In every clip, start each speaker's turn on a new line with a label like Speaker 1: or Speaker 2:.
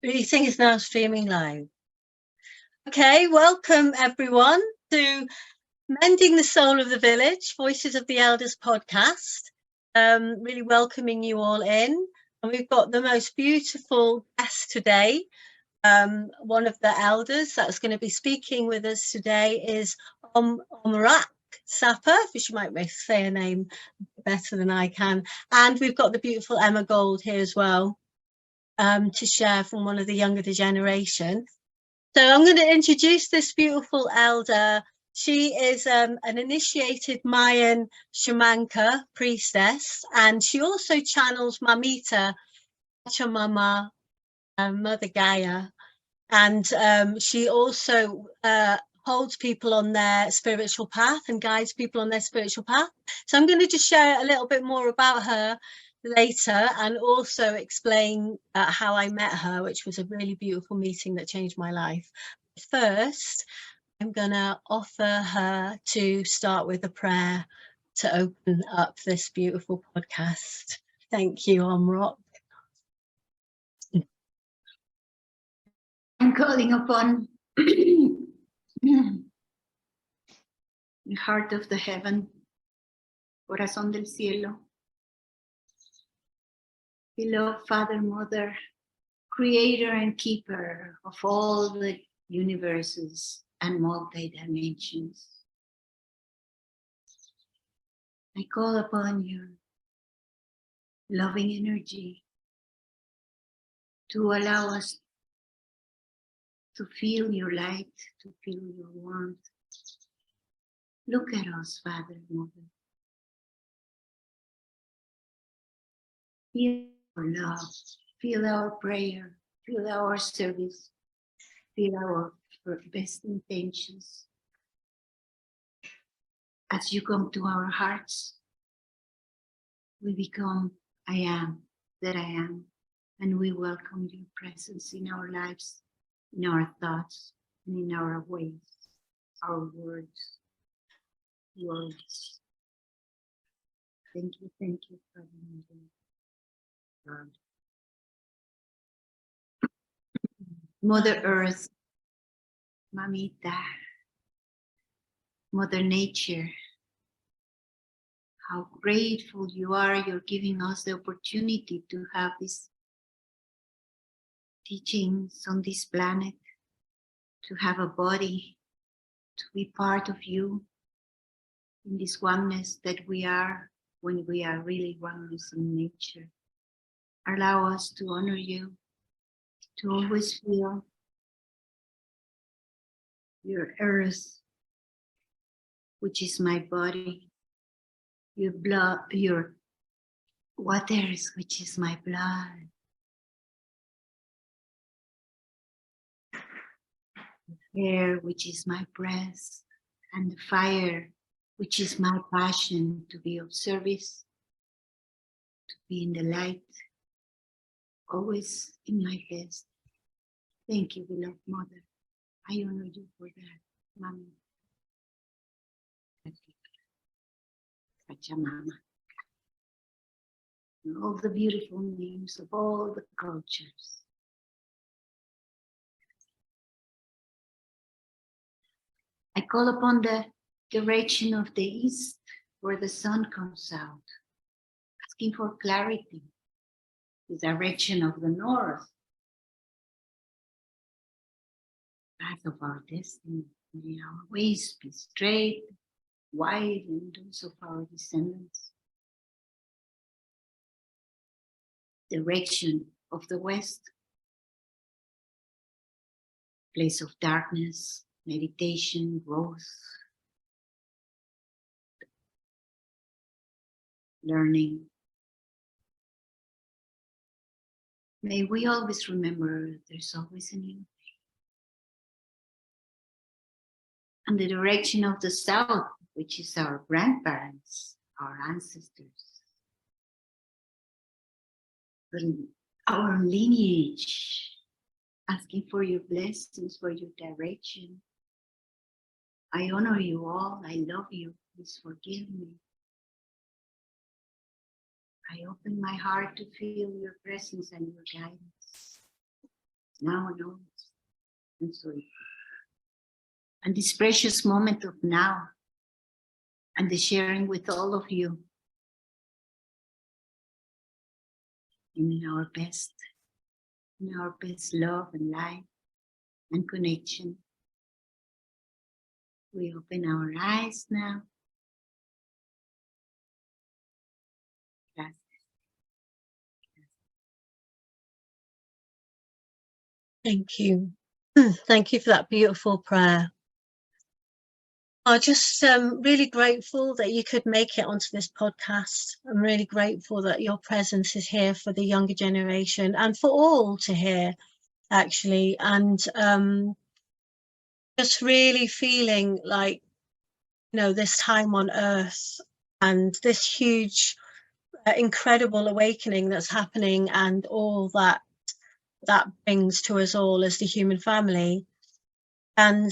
Speaker 1: Everything is now streaming live. Okay, welcome everyone to Mending the Soul of the Village, Voices of the Elders podcast. Really welcoming you all in. And we've got the most beautiful guest today. One of the elders that's going to be speaking with us today is AumRak Sapper, which you might say her name better than I can. And we've got the beautiful Emma Gould here as well. To share from one of the younger generation. So I'm going to introduce this beautiful elder. She is an initiated Mayan Shamanka priestess, and she also channels Mamita, Pachamama, Mother Gaia, and she also holds people on their spiritual path and guides people on their spiritual path. So I'm going to just share a little bit more about her later and also explain how I met her, which was a really beautiful meeting that changed my life. First, I'm gonna offer her to start with a prayer to open up this beautiful podcast. Thank you, AumRak.
Speaker 2: I'm calling upon the heart of the heaven, corazón del cielo. Beloved Father, Mother, creator and keeper of all the universes and multi-dimensions. I call upon your loving energy to allow us to feel your light, to feel your warmth. Look at us, Father, Mother. Feel our love, feel our prayer, feel our service, feel our best intentions. As you come to our hearts, we become I am that I am, and we welcome your presence in our lives, in our thoughts, and in our ways, our words. Thank you, Father. God. Mother Earth, Mamita, Mother Nature, how grateful you are you're giving us the opportunity to have these teachings on this planet, to have a body, to be part of you in this oneness that we are when we are really oneness in nature. Allow us to honor you, to always feel your earth, which is my body, your blood, your waters, which is my blood, the air, which is my breath, and the fire, which is my passion to be of service, to be in the light, always in my best. Thank you, beloved Mother. I honor you for that, Mami. Pachamama. And all the beautiful names of all the cultures. I call upon the direction of the east where the sun comes out, asking for clarity. The direction of the north, path of our destiny. May our ways be straight, wide, and those of our descendants. Direction of the west, place of darkness, meditation, growth, learning. May we always remember there's always a new day. And the direction of the south, which is our grandparents, our ancestors, our lineage, asking for your blessings, for your direction. I honor you all. I love you. Please forgive me. I open my heart to feel your presence and your guidance. now and always. And so, and this precious moment of now, and the sharing with all of you in our best love and light and connection. We open our eyes now. Gracias.
Speaker 1: Thank you. Thank you for that beautiful prayer. I'm just really grateful that you could make it onto this podcast. I'm really grateful that your presence is here for the younger generation and for all to hear, actually. And just really feeling like, you know, this time on Earth and this huge, incredible awakening that's happening and all that brings to us all as the human family. And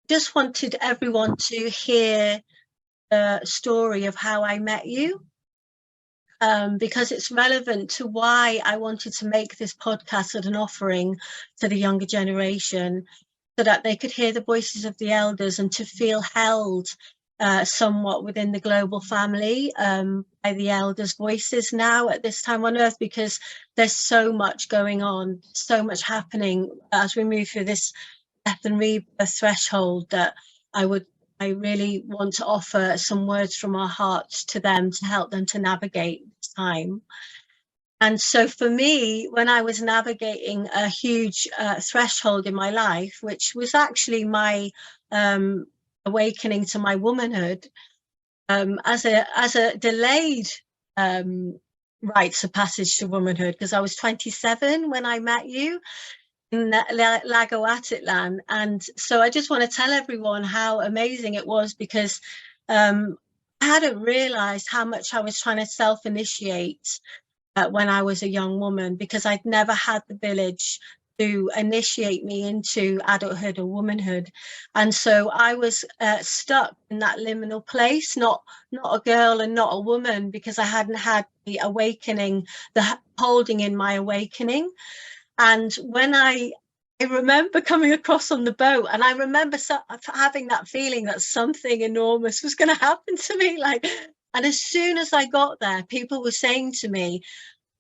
Speaker 1: just wanted everyone to hear the story of how I met you, because it's relevant to why I wanted to make this podcast as an offering to the younger generation, so that they could hear the voices of the elders and to feel held somewhat within the global family by the elders' voices now at this time on Earth, because there's so much going on, so much happening as we move through this death and rebirth threshold, that I really want to offer some words from our hearts to them to help them to navigate this time. And so for me, when I was navigating a huge threshold in my life, which was actually my awakening to my womanhood, as a delayed rites of passage to womanhood, because I was 27 when I met you in Lago Atitlan. And so I just want to tell everyone how amazing it was, because I hadn't realized how much I was trying to self-initiate when I was a young woman, because I'd never had the village to initiate me into adulthood or womanhood. And so I was stuck in that liminal place, not a girl and not a woman, because I hadn't had the awakening, the holding in my awakening. And when I remember coming across on the boat, and I remember having that feeling that something enormous was going to happen to me. And as soon as I got there, people were saying to me,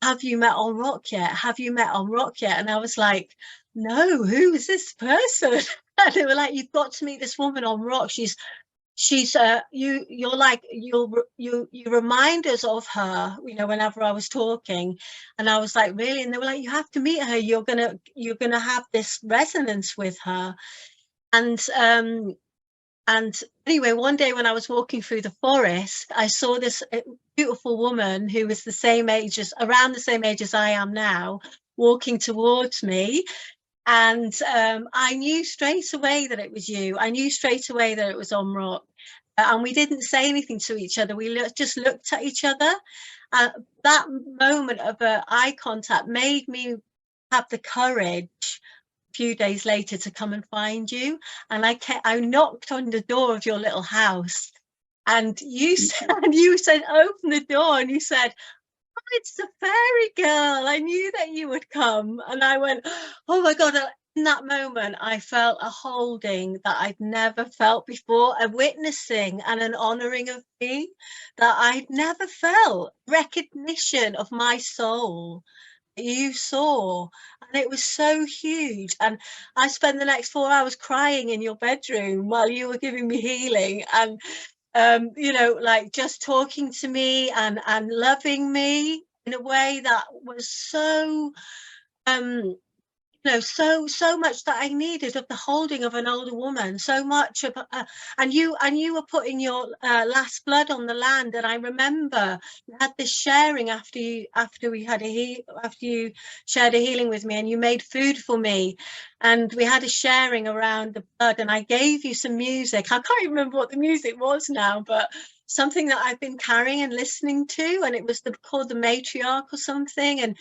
Speaker 1: "Have you met AumRak yet? Have you met AumRak yet?" And I was like, "No, who is this person?" And they were like, "You've got to meet this woman AumRak. She's you remind us of her, you know, whenever I was talking." And I was like, "Really?" And they were like, "You have to meet her. You're gonna have this resonance with her." And anyway, one day when I was walking through the forest, I saw this beautiful woman who was around the same age as I am now, walking towards me. And I knew straight away that it was you. I knew straight away that it was AumRak. And we didn't say anything to each other. We just looked at each other. That moment of eye contact made me have the courage a few days later to come and find you. And I knocked on the door of your little house, and you said, "Open the door," and you said, "Oh, it's the fairy girl. I knew that you would come." And I went, "Oh my God." In that moment, I felt a holding that I'd never felt before, a witnessing and an honoring of me that I'd never felt, recognition of my soul that you saw. And it was so huge. And I spent the next 4 hours crying in your bedroom while you were giving me healing. And you know, like just talking to me and loving me in a way that was so you know, so much that I needed, of the holding of an older woman, so much of and you were putting your last blood on the land. And I remember you had this sharing after you shared a healing with me, and you made food for me, and we had a sharing around the blood, and I gave you some music. I can't even remember what the music was now, but something that I've been carrying and listening to, and it was called the Matriarch or something.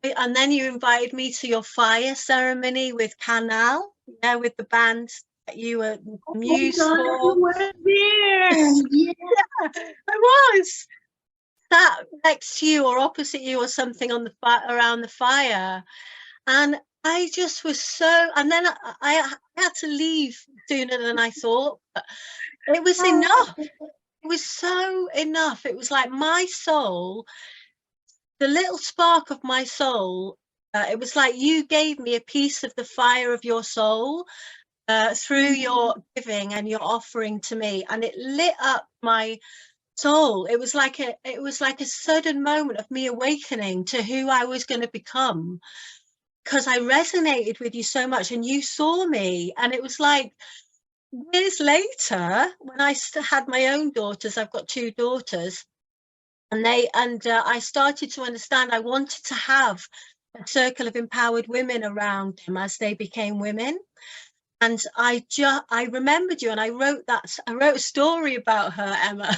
Speaker 1: And then you invited me to your fire ceremony with Canal, yeah, with the band that you were muse for.
Speaker 2: You were there.
Speaker 1: Yeah, I was sat next to you or opposite you or something on around the fire. And I just was so, and then I had to leave sooner than I thought. But it was enough. It was so enough. It was like my soul, the little spark of my soul. It was like you gave me a piece of the fire of your soul through your giving and your offering to me, and it lit up my soul. It was like a sudden moment of me awakening to who I was going to become, because I resonated with you so much and you saw me. And it was like years later, when I had my own daughters, I've got 2 daughters, and I started to understand I wanted to have a circle of empowered women around them as they became women. And I remembered you, and I wrote a story about her, Emma.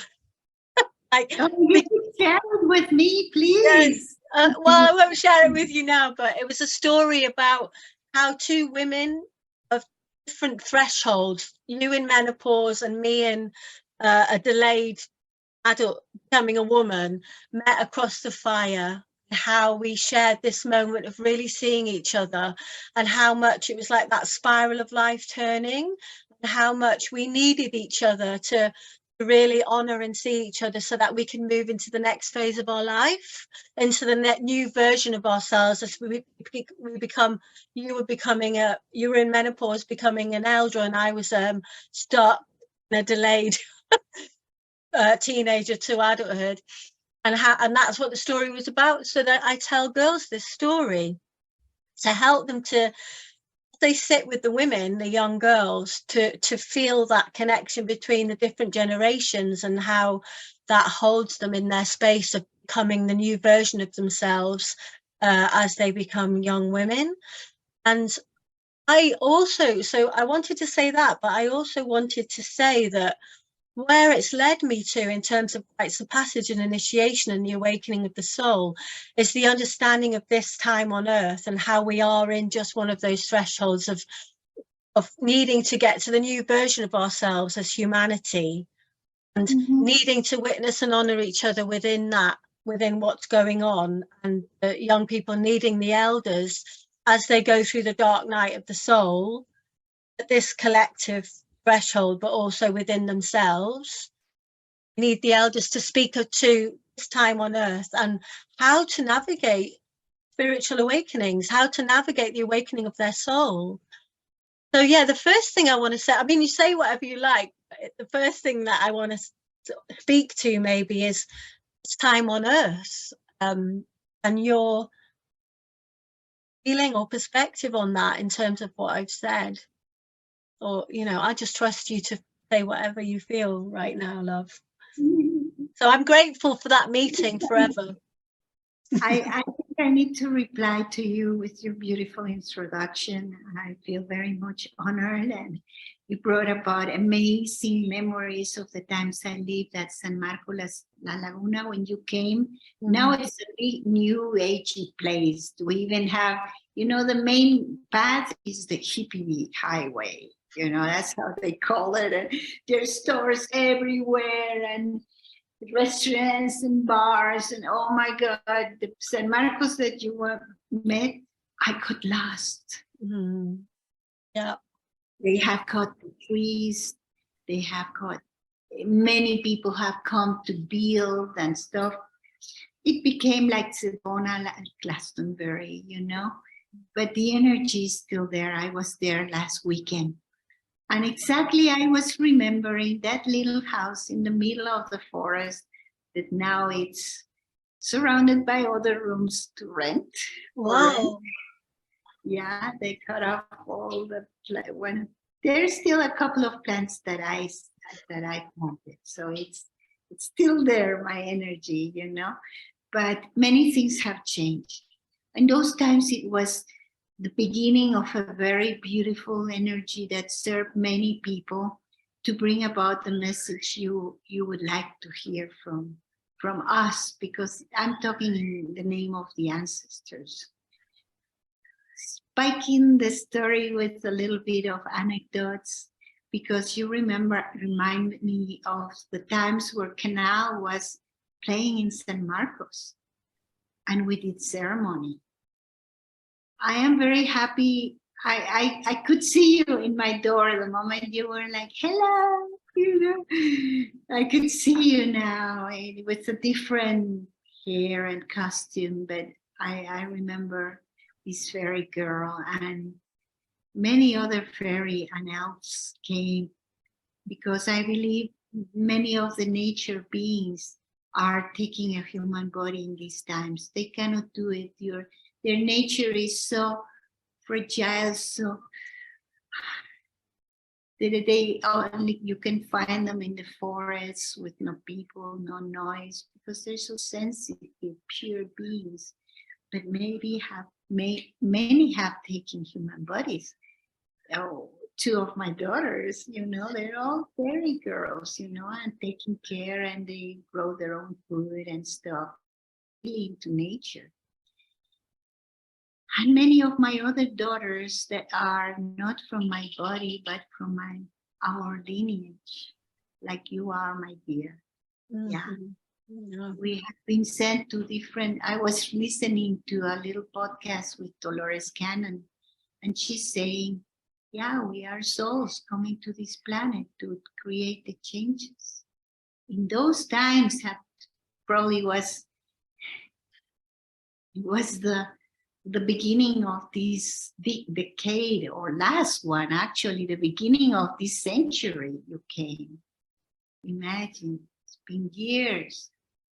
Speaker 1: Like,
Speaker 2: oh, you can share it with me,
Speaker 1: yes,
Speaker 2: please.
Speaker 1: well, I won't share it with you now, but it was a story about how 2 women of different thresholds, you in menopause and me in a delayed adult becoming a woman, met across the fire. How we shared this moment of really seeing each other, and how much it was like that spiral of life turning, and how much we needed each other to really honor and see each other, so that we can move into the next phase of our life, into the new version of ourselves as we become. You were in menopause, becoming an elder, and I was stuck in a delayed teenager to adulthood, and that's what the story was about. So that I tell girls this story to help them to, they sit with the women, the young girls, to feel that connection between the different generations, and how that holds them in their space of becoming the new version of themselves as they become young women. And I wanted to say that, but I also wanted to say that where it's led me to in terms of rites of passage and initiation and the awakening of the soul is the understanding of this time on earth, and how we are in just one of those thresholds of needing to get to the new version of ourselves as humanity, and needing to witness and honor each other within that, within what's going on, and young people needing the elders as they go through the dark night of the soul at this collective threshold, but also within themselves. Need the elders to speak to this time on earth, and how to navigate spiritual awakenings, how to navigate the awakening of their soul. So yeah, the first thing I want to say, I mean, you say whatever you like, the first thing that I want to speak to maybe is this time on earth, and your feeling or perspective on that in terms of what I've said. Or, I just trust you to say whatever you feel right now, love. So I'm grateful for that meeting forever.
Speaker 2: I think I need to reply to you with your beautiful introduction. I feel very much honored, and you brought about amazing memories of the times I lived at San Marcos La Laguna when you came. Now it's a big new agey place. We even have, the main path is the hippie highway. That's how they call it. And there's stores everywhere, and restaurants and bars, and oh my God, the San Marcos that you met, I could last.
Speaker 1: Yeah.
Speaker 2: They have cut the trees. They have cut, many people have come to build and stuff. It became like Sedona, like Glastonbury, but the energy is still there. I was there last weekend. And exactly, I was remembering that little house in the middle of the forest that now it's surrounded by other rooms to rent.
Speaker 1: Wow.
Speaker 2: Yeah, they cut off all the there's still a couple of plants that I planted, so it's still there, my energy, But many things have changed. In those times, it was the beginning of a very beautiful energy that served many people to bring about the message you would like to hear from us, because I'm talking in the name of the ancestors. Spiking the story with a little bit of anecdotes, because you remind me of the times where Canal was playing in San Marcos, and we did ceremony. I am very happy. I could see you in my door the moment you were like, hello, you know. I could see you now with a different hair and costume, but I remember this fairy girl, and many other fairy and elves came, because I believe many of the nature beings are taking a human body in these times. They cannot do it. Their nature is so fragile, so they only, you can find them in the forests with no people, no noise, because they're so sensitive, pure beings. But many have taken human bodies. Oh, two of my daughters, they're all fairy girls, and taking care, and they grow their own food and stuff, really into nature. And many of my other daughters that are not from my body, but from our lineage, like you are, my dear. Mm-hmm. Yeah. We have been sent to different, I was listening to a little podcast with Dolores Cannon, and she's saying, yeah, we are souls coming to this planet to create the changes. In those times, probably was the beginning of this decade, or last one, actually, the beginning of this century you came. Imagine, it's been years.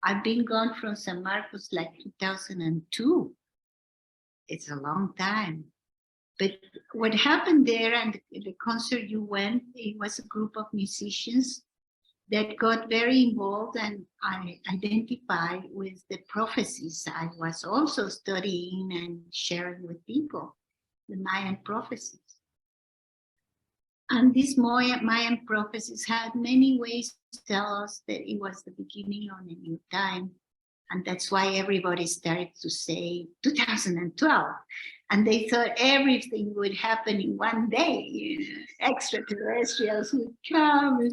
Speaker 2: I've been gone from San Marcos like 2002. It's a long time. But what happened there, and the concert you went, it was a group of musicians that got very involved, and I identified with the prophecies I was also studying and sharing with people, the Mayan prophecies. And these Mayan prophecies had many ways to tell us that it was the beginning of a new time. And that's why everybody started to say 2012. And they thought everything would happen in one day. Extraterrestrials would come,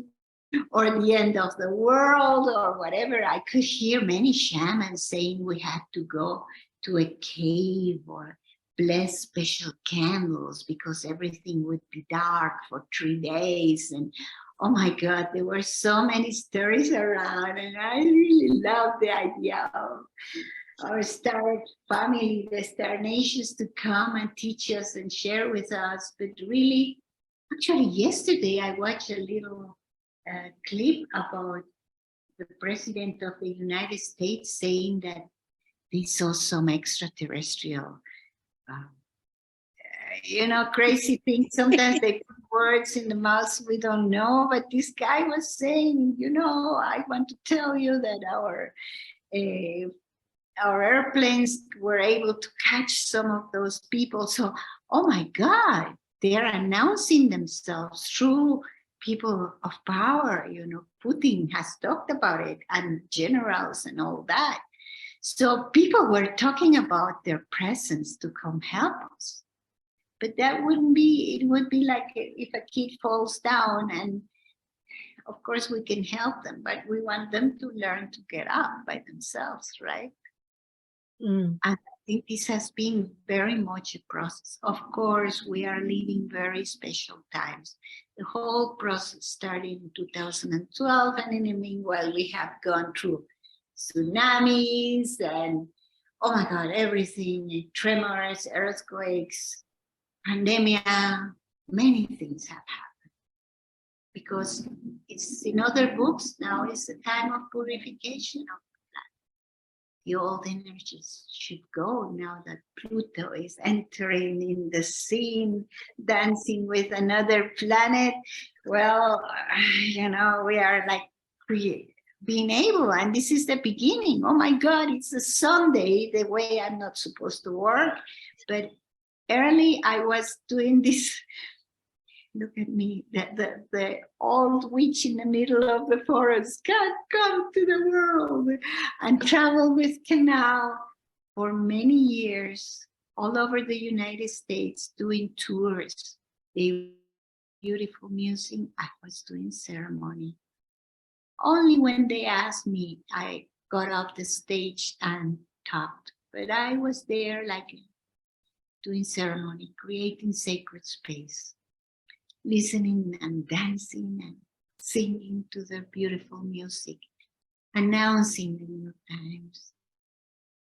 Speaker 2: or the end of the world, or whatever. I could hear many shamans saying we had to go to a cave or bless special candles because everything would be dark for 3 days. And oh my God, there were so many stories around, and I really love the idea of our star family, the star nations, to come and teach us and share with us. But really, actually, yesterday I watched a little clip about the president of the United States saying that they saw some extraterrestrial, crazy things. Sometimes they put words in the mouths we don't know, but this guy was saying, I want to tell you that our airplanes were able to catch some of those people. So, oh my God, they are announcing themselves through people of power. Putin has talked about it, and generals and all that. So people were talking about their presence to come help us. But that wouldn't be, it would be like if a kid falls down, and of course we can help them, but we want them to learn to get up by themselves, right? And I think this has been very much a process. Of course, we are living very special times. The whole process started in 2012, and in the meanwhile, we have gone through tsunamis and, oh my God, everything, tremors, earthquakes, pandemia, many things have happened. Because it's in other books now, it's a time of purification of the old energies should go now that Pluto is entering in the scene, dancing with another planet. Well, we are like being able, and this is the beginning. Oh my God, it's a Sunday, the way I'm not supposed to work. But early I was doing this. Look at me, the old witch in the middle of the forest can't come to the world, and travel with canal for many years all over the United States doing tours. They beautiful music. I was doing ceremony. Only when they asked me, I got off the stage and talked. But I was there like doing ceremony, creating sacred space, listening and dancing and singing to their beautiful music, announcing the new times.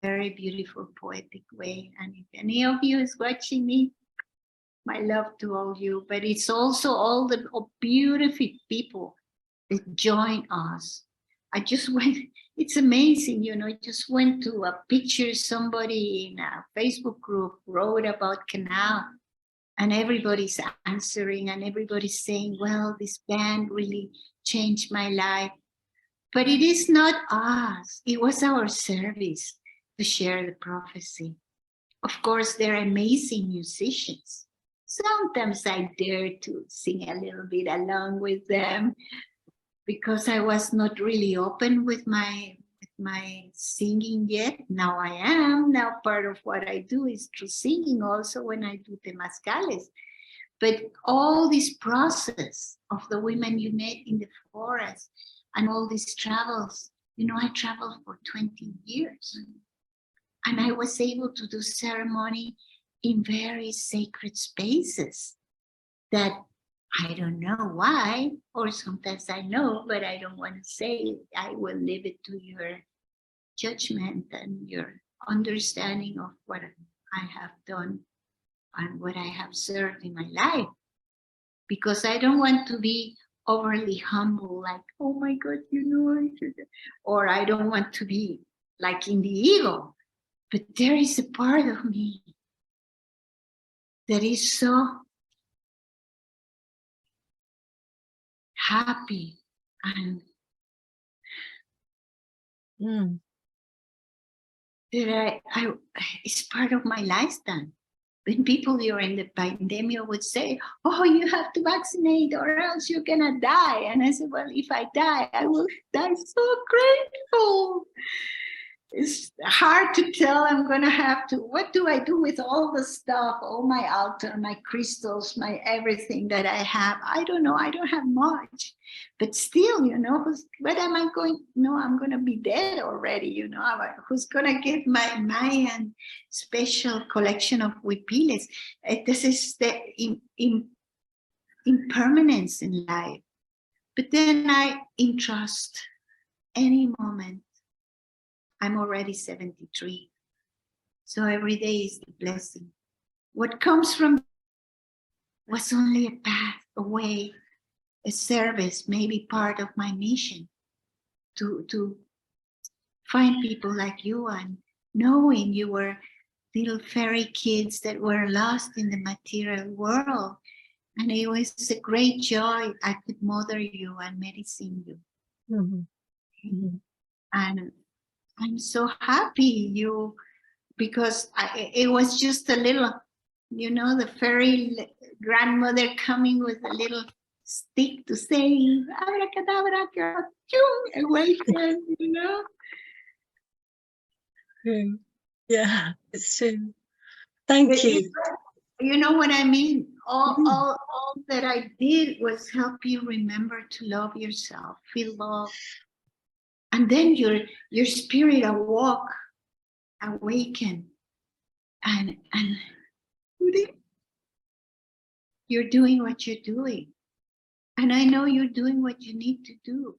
Speaker 2: Very beautiful, poetic way. And if any of you is watching me, my love to all you, but it's also all the beautiful people that join us. I just went, it's amazing, you know, I just went to a picture somebody in a Facebook group wrote about canal, and everybody's answering and everybody's saying, well, this band really changed my life. But it is not us, it was our service to share the prophecy. Of course, they're amazing musicians. Sometimes I dare to sing a little bit along with them because I was not really open with my singing yet. Now I am. Now part of what I do is through singing also when I do temazcales. But all this process of the women you met in the forest and all these travels, you know, I traveled for 20 years. And I was able to do ceremony in very sacred spaces that I don't know why, or sometimes I know, but I don't want to say it. I will leave it to your judgment and your understanding of what I have done and what I have served in my life. Because I don't want to be overly humble, like, oh my God, you know, or I don't want to be like in the ego. But there is a part of me that is so happy and that I it's part of my lifestyle. When people during the pandemic would say, oh, you have to vaccinate or else you're gonna die. And I said, well, if I die, I will die so grateful. It's hard to tell. I'm gonna have to, what do I do with all the stuff, all my altar, my crystals, my everything that I have? I don't know, I don't have much, but still, you know, what am I going, no, I'm gonna be dead already, you know, who's gonna get my Mayan special collection of huipiles? This is the impermanence in life. But then I entrust any moment. I'm already 73. So every day is a blessing. What comes from was only a path, a way, a service, maybe part of my mission to find people like you and knowing you were little fairy kids that were lost in the material world. And it was a great joy. I could mother you and medicine you. Mm-hmm. And I'm so happy you, because it was just a little, you know, the fairy grandmother coming with a little stick to say, abracadabra, awaken, you know.
Speaker 1: Yeah, it's true. Thank you.
Speaker 2: You know what I mean? All that I did was help you remember to love yourself, feel love. And then your spirit awaken, and you're doing what you're doing. And I know you're doing what you need to do.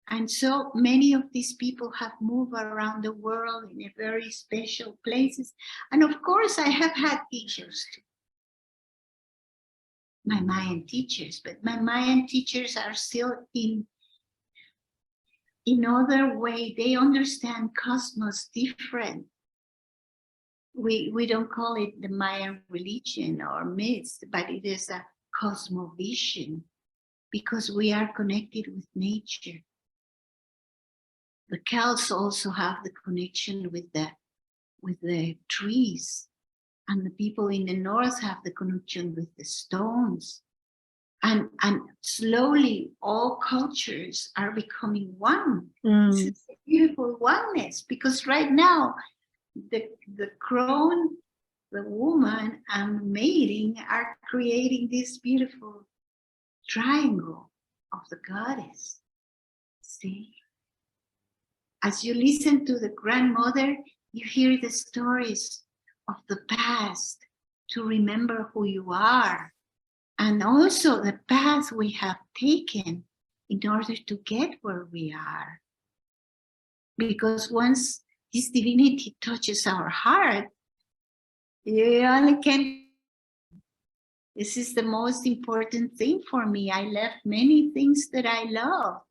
Speaker 2: And so many of these people have moved around the world in a very special places. And of course, I have had teachers too. My Mayan teachers, but my Mayan teachers are still in other way. They understand cosmos different. We don't call it the Mayan religion or myths, but it is a cosmovision, because we are connected with nature. The Celts also have the connection with the trees, and the people in the north have the connection with the stones. And slowly all cultures are becoming one. It's a beautiful oneness, because right now the crone, the woman, and mating are creating this beautiful triangle of the goddess. See? As you listen to the grandmother, you hear the stories of the past to remember who you are, and also the path we have taken in order to get where we are. Because once this divinity touches our heart, you only can. This is the most important thing for me. I left many things that I love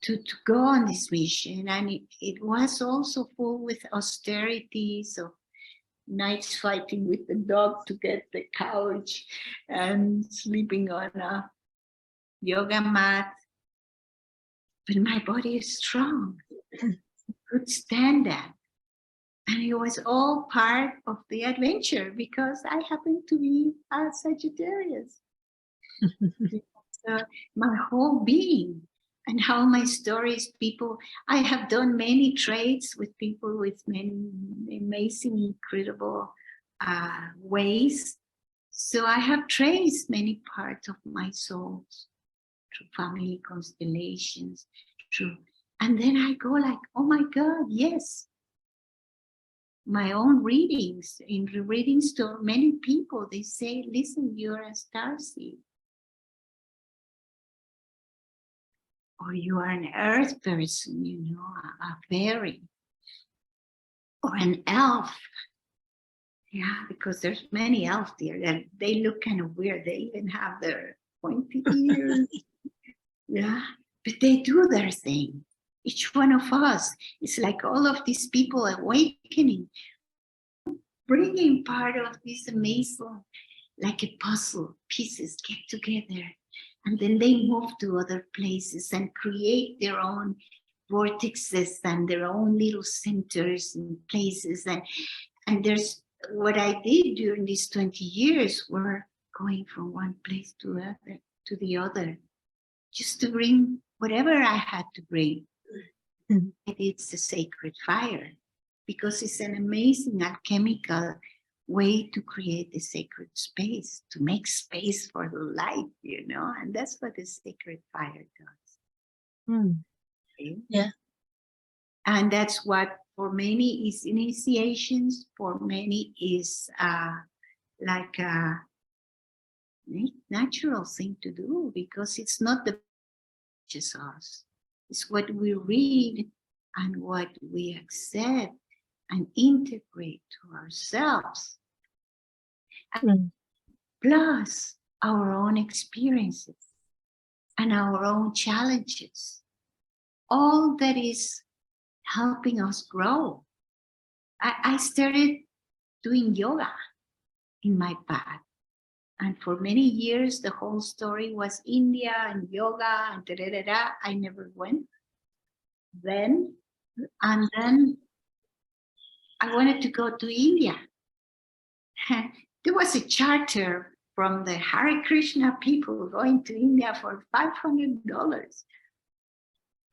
Speaker 2: to go on this mission, and it was also full with austerities of nights fighting with the dog to get the couch and sleeping on a yoga mat. But my body is strong. I could stand that. And it was all part of the adventure because I happen to be a Sagittarius. So my whole being and how my stories, I have done many trades with people with many amazing, incredible ways. So I have traced many parts of my soul through family constellations, and then I go like, oh my God, yes. My own readings, in readings to many people, they say, listen, you're a starseed. Or you are an earth person, a fairy. Or an elf. Yeah, because there's many elves there that they look kind of weird. They even have their pointy ears. Yeah, but they do their thing. Each one of us is like all of these people awakening, bringing part of this amazing, like a puzzle, pieces get together, and then they move to other places and create their own vortexes and their own little centers and places. And there's what I did during these 20 years were going from one place to the other, just to bring whatever I had to bring. Mm-hmm. It's the sacred fire, because it's an amazing alchemical way to create the sacred space, to make space for the light, and that's what the sacred fire does. Okay?
Speaker 1: Yeah.
Speaker 2: And that's what for many is initiations, for many is like a natural thing to do, because it's not the just us. It's what we read and what we accept and integrate to ourselves. Plus our own experiences and our own challenges. All that is helping us grow. I started doing yoga in my path. And for many years, the whole story was India and yoga and da-da-da-da. I never went then. And then I wanted to go to India. There was a charter from the Hare Krishna people going to India for $500.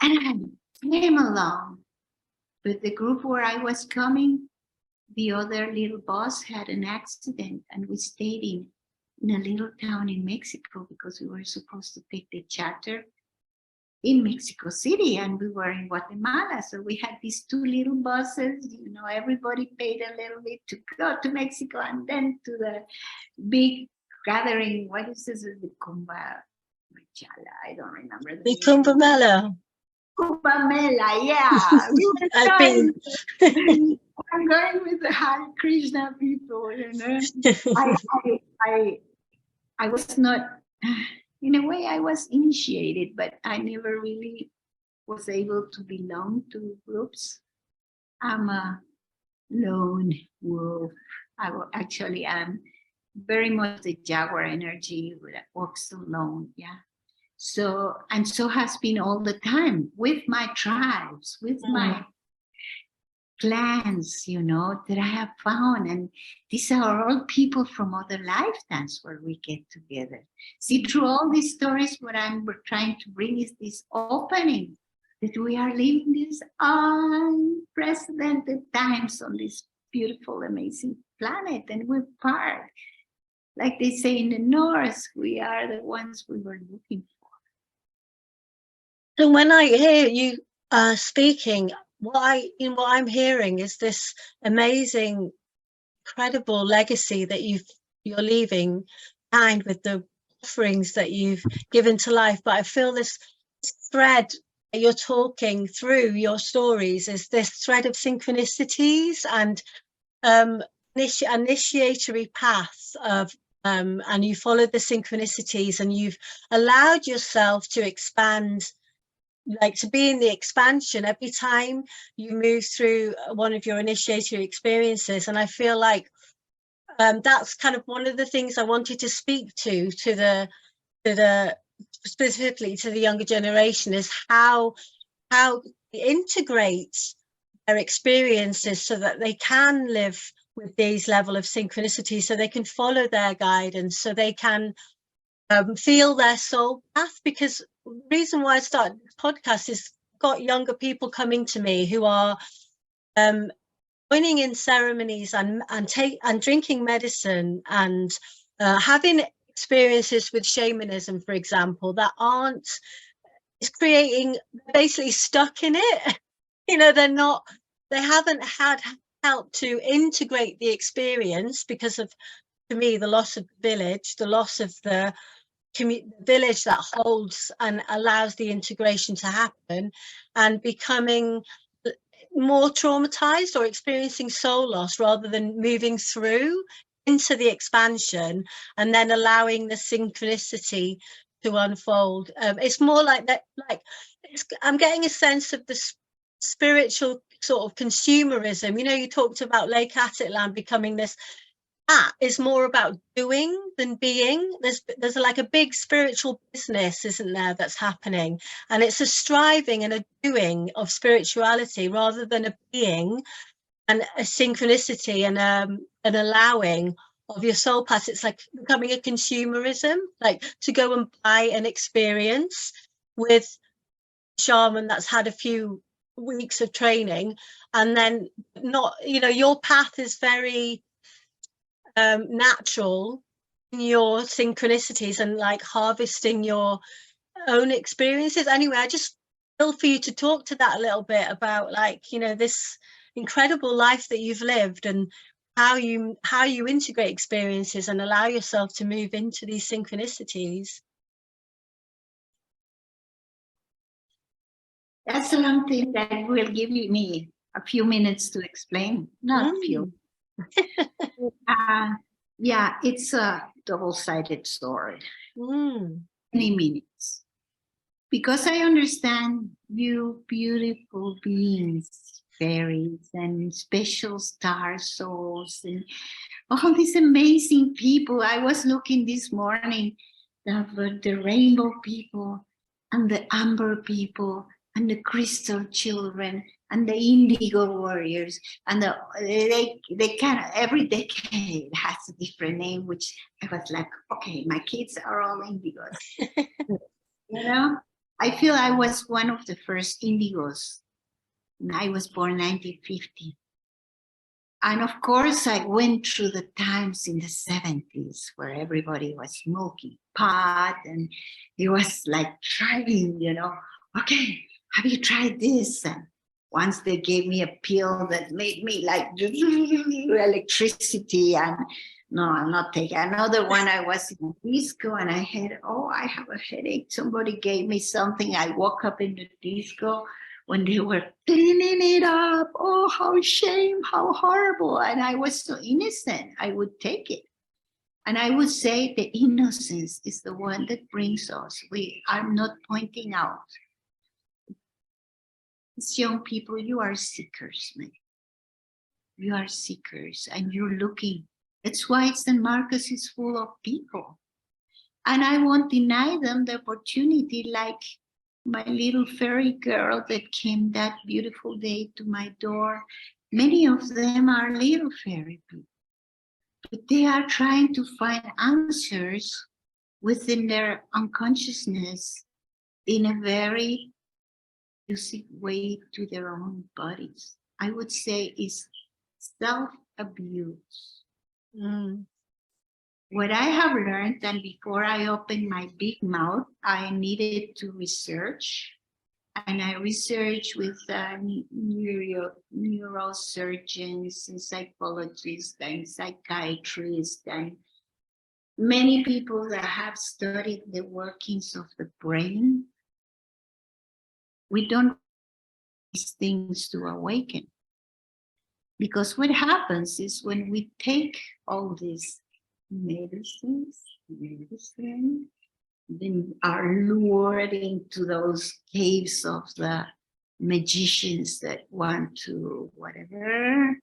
Speaker 2: And I came along. But the group where I was coming, the other little bus had an accident, and we stayed in a little town in Mexico because we were supposed to take the charter in Mexico City, and we were in Guatemala. So we had these two little buses, everybody paid a little bit to go to Mexico and then to the big gathering. What is this? The Kumbh Mela? I don't remember.
Speaker 1: The Kumbh Mela.
Speaker 2: Kumbh Mela, yeah. We were
Speaker 1: I've been.
Speaker 2: I'm going with the Hare Krishna people, I was not, in a way I was initiated, but I never really was able to belong to groups. I'm a lone wolf. Actually, I'm very much the Jaguar energy that walks alone, yeah. So has been all the time with my tribes, with my clans, that I have found. And these are all people from other lifetimes where we get together. See, through all these stories, what I'm trying to bring is this opening, that we are living these unprecedented times on this beautiful, amazing planet, and we're part. Like they say in the North, we are the ones we were looking for.
Speaker 1: So when I hear you speaking, what I'm hearing is this amazing incredible legacy that you're leaving behind with the offerings that you've given to life. But I feel this thread that you're talking through your stories is this thread of synchronicities and initiatory path of and you followed the synchronicities and you've allowed yourself to expand, like to be in the expansion every time you move through one of your initiatory experiences. And I feel like that's kind of one of the things I wanted to speak to the specifically to the younger generation, is how they integrate their experiences so that they can live with these level of synchronicity, so they can follow their guidance, so they can feel their soul path. Because the reason why I started this podcast is got younger people coming to me who are joining in ceremonies and drinking medicine and having experiences with shamanism, for example, that aren't, it's creating, basically stuck in it. You know, they haven't had help to integrate the experience because of, to me, the loss of the village, the loss of the village that holds and allows the integration to happen, and becoming more traumatized or experiencing soul loss rather than moving through into the expansion and then allowing the synchronicity to unfold. It's more like that, like I'm getting a sense of the spiritual sort of consumerism. You know, you talked about Lake Atitlan becoming this, that is more about doing than being. There's like a big spiritual business, isn't there, that's happening, and it's a striving and a doing of spirituality rather than a being and a synchronicity and an allowing of your soul path. It's like becoming a consumerism, like to go and buy an experience with a shaman that's had a few weeks of training, and then not, you know, your path is very natural in your synchronicities and like harvesting your own experiences. Anyway, I just feel for you to talk to that a little bit about, like, you know, this incredible life that you've lived and how you integrate experiences and allow yourself to move into these synchronicities.
Speaker 2: That's something that will give me a few minutes to explain. Not a few. Yeah, it's a double-sided sword. Many minutes. Because I understand you beautiful beings, fairies and special star souls and all these amazing people. I was looking this morning, the rainbow people and the amber people and the crystal children and the indigo warriors, and they kind of, every decade has a different name, which I was like, okay, my kids are all indigos. You know, I feel I was one of the first indigos. I was born 1950. And of course, I went through the times in the 70s where everybody was smoking pot, and it was like trying, you know, okay, have you tried this? And once they gave me a pill that made me like electricity, and no, I'm not taking another one. I was in a disco and I had, oh, I have a headache. Somebody gave me something. I woke up in the disco when they were cleaning it up. Oh, how shame, how horrible. And I was so innocent, I would take it. And I would say the innocence is the one that brings us. I'm not pointing out. It's young people, you are seekers, man. You are seekers and you're looking. That's why San Marcos is full of people. And I won't deny them the opportunity, like my little fairy girl that came that beautiful day to my door. Many of them are little fairy people, but they are trying to find answers within their unconsciousness in a very music way to their own bodies. I would say is self-abuse. What I have learned, and before I opened my big mouth, I needed to research and I research with neurosurgeons and psychologists and psychiatrists and many people that have studied the workings of the brain. We don't these things to awaken. Because what happens is when we take all these medicines, then are lured into those caves of the magicians that want to whatever.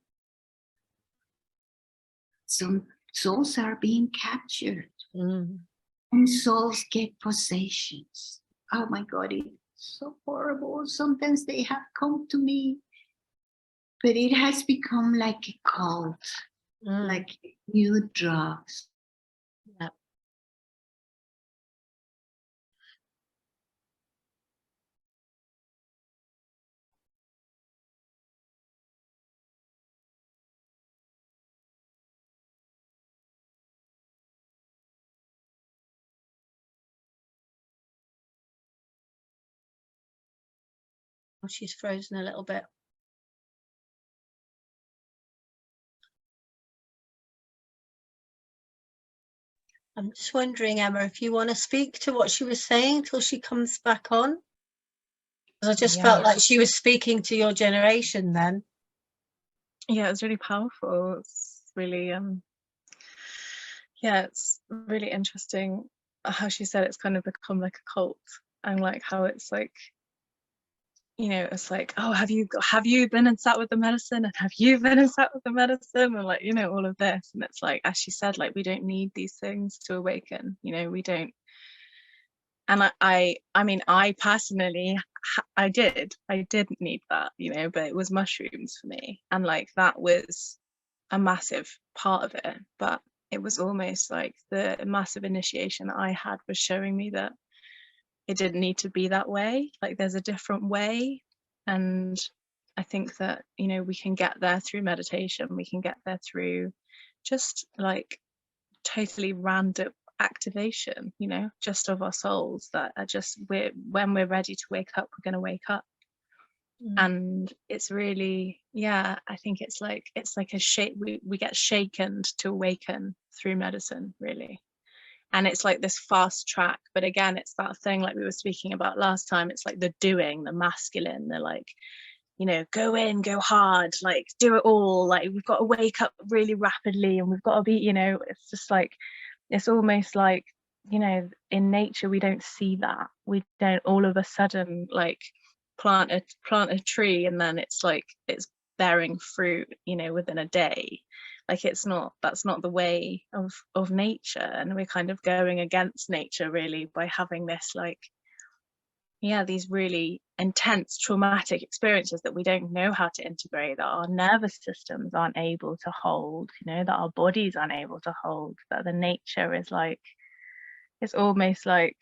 Speaker 2: Some souls are being captured and souls get possessions. Oh my God, it's so horrible. Sometimes they have come to me, but it has become like a cult, like new drugs.
Speaker 1: Yeah. Oh, she's frozen a little bit. I'm just wondering, Emma, if you want to speak to what she was saying till she comes back on. Because I just felt like she was speaking to your generation then.
Speaker 3: Yeah, it's really powerful. It's really yeah, it's really interesting how she said it's kind of become like a cult, and like how it's like, you know, it's like, oh, have you been and sat with the medicine, and have you been and sat with the medicine, and like, you know, all of this. And it's like, as she said, like, we don't need these things to awaken, you know, we don't. And I mean, I personally, I didn't need that, you know, but it was mushrooms for me, and like that was a massive part of it. But it was almost like the massive initiation that I had was showing me that it didn't need to be that way. Like there's a different way. And I think that, you know, we can get there through meditation. We can get there through just like totally random activation, you know, just of our souls that are just, when we're ready to wake up, we're going to wake up. And it's really, yeah, I think it's like a shake, we get shaken to awaken through medicine, really. And it's like this fast track, but again, it's that thing like we were speaking about last time. It's like the doing, the masculine, the like, you know, go in, go hard, like do it all, like we've got to wake up really rapidly, and we've got to be, you know, it's just like, it's almost like, you know, in nature we don't see that. We don't all of a sudden like plant a tree and then it's like it's bearing fruit, you know, within a day. Like that's not the way of nature, and we're kind of going against nature really by having this like, yeah, these really intense traumatic experiences that we don't know how to integrate, that our nervous systems aren't able to hold, you know, that our bodies aren't able to hold, that the nature is like, it's almost like,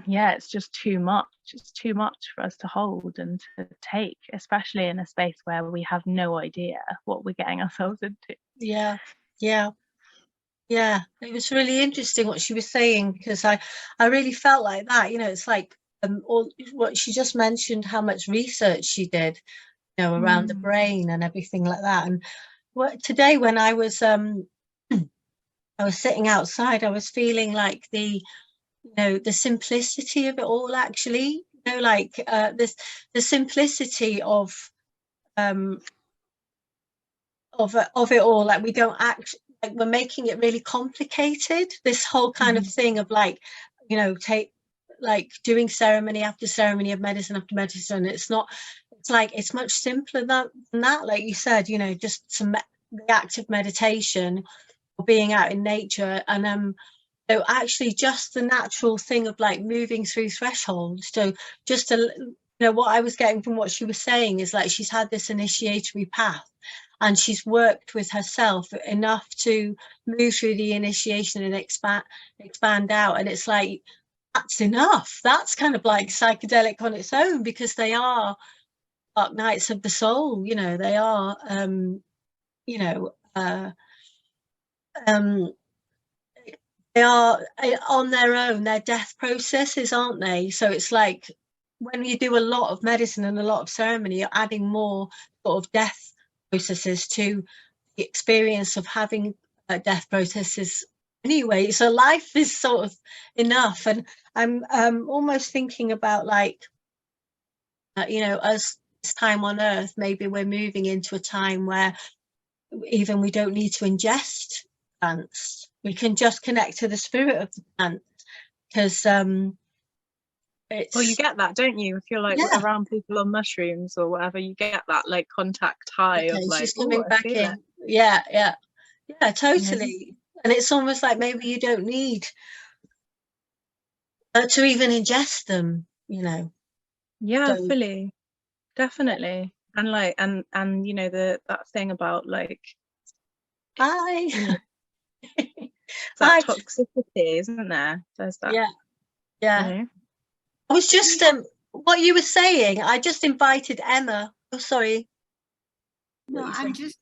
Speaker 3: yeah, it's just too much. It's too much for us to hold and to take, especially in a space where we have no idea what we're getting ourselves into.
Speaker 1: Yeah. It was really interesting what she was saying, because I really felt like that, you know. It's like all what she just mentioned, how much research she did, you know, around the brain and everything like that. And today when I was sitting outside, I was feeling like the simplicity of it all, actually, you know, like the simplicity of it all. Like we don't act like we're making it really complicated, this whole kind of thing of like, you know, doing ceremony after ceremony of medicine after medicine. It's like it's much simpler than that, like you said, you know, just some the act of meditation or being out in nature. And so actually just the natural thing of like moving through thresholds. So just to, you know, what I was getting from what she was saying is like she's had this initiatory path, and she's worked with herself enough to move through the initiation and expand out. And it's like, that's enough. That's kind of like psychedelic on its own, because they are dark nights of the soul, you know, they are, you know, they are on their own, they're death processes, aren't they? So it's like when you do a lot of medicine and a lot of ceremony, you're adding more sort of death processes to the experience of having death processes anyway. So life is sort of enough. And I'm almost thinking about like, you know, as this time on earth, maybe we're moving into a time where even we don't need to ingest plants. We can just connect to the spirit of the plant, because it's,
Speaker 3: well, you get that, don't you? If you're like
Speaker 1: yeah.
Speaker 3: around people on mushrooms or whatever, you get that like contact high of
Speaker 1: Okay,
Speaker 3: like,
Speaker 1: she's
Speaker 3: oh,
Speaker 1: coming
Speaker 3: I
Speaker 1: back
Speaker 3: feel
Speaker 1: in.
Speaker 3: it.
Speaker 1: Yeah, totally. And it's almost like maybe you don't need to even ingest them, you know.
Speaker 3: Yeah,
Speaker 1: So
Speaker 3: fully, definitely. And like, and you know, that thing about like,
Speaker 1: hi.
Speaker 3: you know, that
Speaker 1: Hi.
Speaker 3: toxicity, isn't there? There's that,
Speaker 1: Yeah,
Speaker 3: you
Speaker 1: yeah.
Speaker 3: know.
Speaker 1: I was just what you were saying, I just invited Emma. Oh, sorry.
Speaker 2: No, I'm just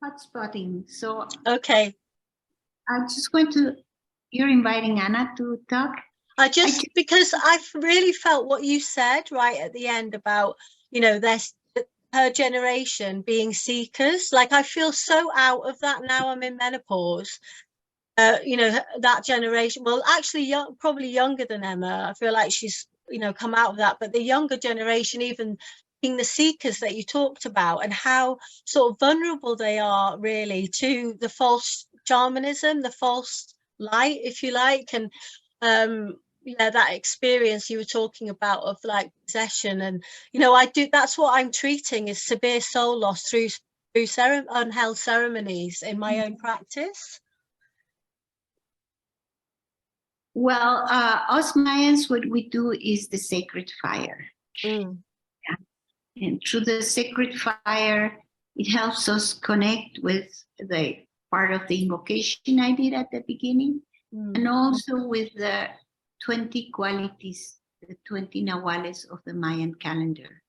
Speaker 2: hotspotting. So
Speaker 1: Okay.
Speaker 2: I'm just going to, you're inviting Anna to talk?
Speaker 1: Because I've really felt what you said right at the end about, you know, there's her generation being seekers. Like, I feel so out of that now. I'm in menopause. You know, that generation, well, actually young, probably younger than Emma. I feel like she's, you know, come out of that. But the younger generation, even being the seekers that you talked about, and how sort of vulnerable they are really to the false shamanism, the false light, if you like. And yeah, that experience you were talking about of like possession. And, you know, that's what I'm treating, is severe soul loss through unheld ceremonies in my own practice.
Speaker 2: Well, us Mayans, what we do is the sacred fire.
Speaker 1: Mm.
Speaker 2: Yeah. And through the sacred fire, it helps us connect with the part of the invocation I did at the beginning, and also with the 20 qualities, the 20 nahuales of the Mayan calendar.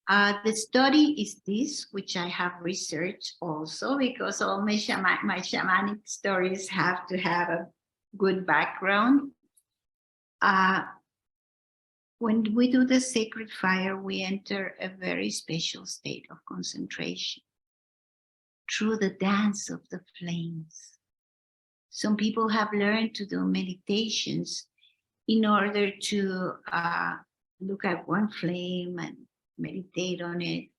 Speaker 2: The study is this, which I have researched also, because all my shamanic stories have to have a good background. When we do the sacred fire, we enter a very special state of concentration through the dance of the flames. Some people have learned to do meditations in order to look at one flame and meditate on it.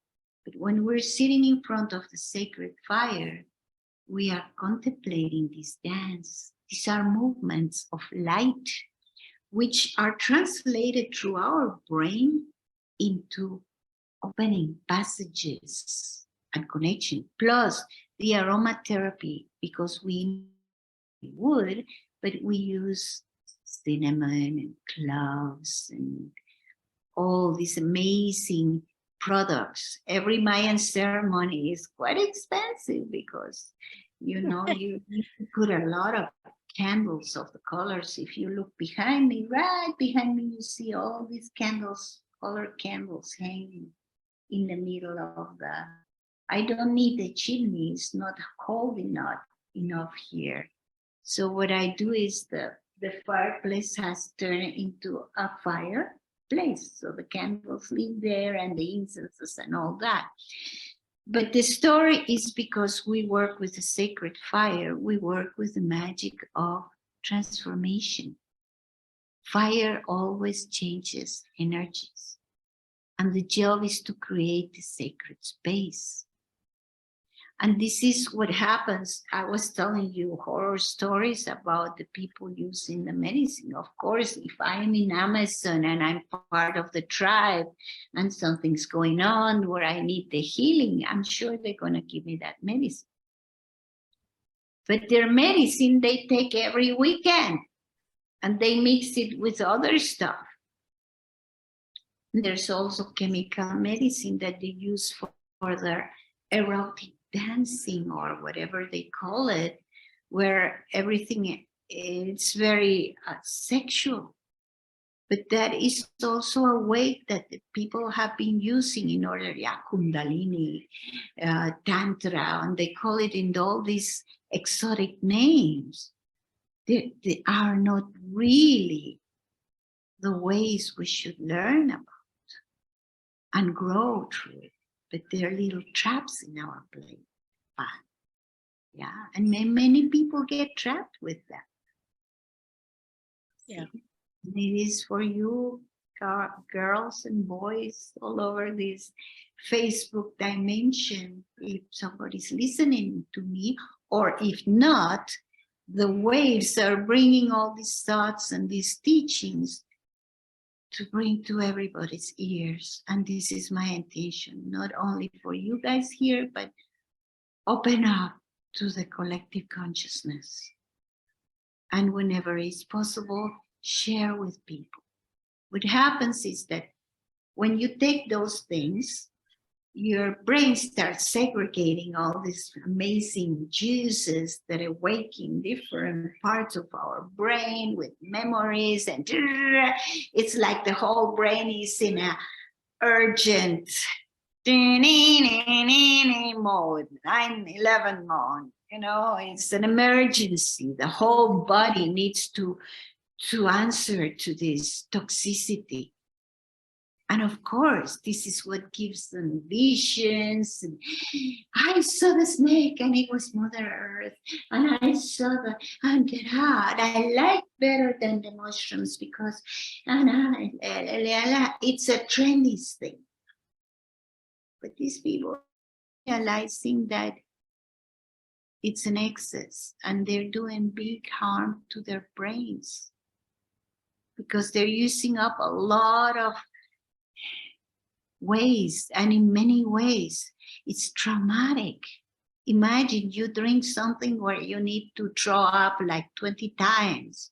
Speaker 2: But when we're sitting in front of the sacred fire, we are contemplating this dance. These are movements of light, which are translated through our brain into opening passages and connection, plus the aromatherapy, because we would, but we use cinnamon and cloves and all these amazing products. Every Mayan ceremony is quite expensive because, you know, you need to put a lot of candles of the colors. If you look behind me, right behind me, you see all these candles, color candles hanging in the middle of the, I don't need the chimney, it's not cold enough here. So what I do is the fireplace has turned into a fireplace. So the candles live there and the incenses and all that. But the story is because we work with the sacred fire, we work with the magic of transformation. Fire always changes energies. And the job is to create the sacred space. And this is what happens. I was telling you horror stories about the people using the medicine. Of course, if I'm in Amazon and I'm part of the tribe and something's going on where I need the healing, I'm sure they're going to give me that medicine. But their medicine they take every weekend and they mix it with other stuff. There's also chemical medicine that they use for their erotic dancing or whatever they call it, where everything is very sexual. But that is also a way that the people have been using in order, Kundalini, Tantra, and they call it in all these exotic names. They are not really the ways we should learn about and grow through it. But there are little traps in our path. Yeah, and many people get trapped with that.
Speaker 1: Yeah.
Speaker 2: And it is for you, girls and boys all over this Facebook dimension, if somebody's listening to me, or if not, the waves are bringing all these thoughts and these teachings to bring to everybody's ears. And this is my intention, not only for you guys here, but open up to the collective consciousness. And whenever it's possible, share with people. What happens is that when you take those things, your brain starts segregating all these amazing juices that awaken different parts of our brain with memories, and it's like the whole brain is in a urgent mode, 9/11 mode. You know, it's an emergency. The whole body needs to answer to this toxicity. And of course, this is what gives them visions. And I saw the snake and it was Mother Earth. And I saw and I like better than the mushrooms because it's a trendy thing. But these people realizing that it's an excess and they're doing big harm to their brains because they're using up a lot of ways, and in many ways it's traumatic. Imagine you drink something where you need to throw up like 20 times,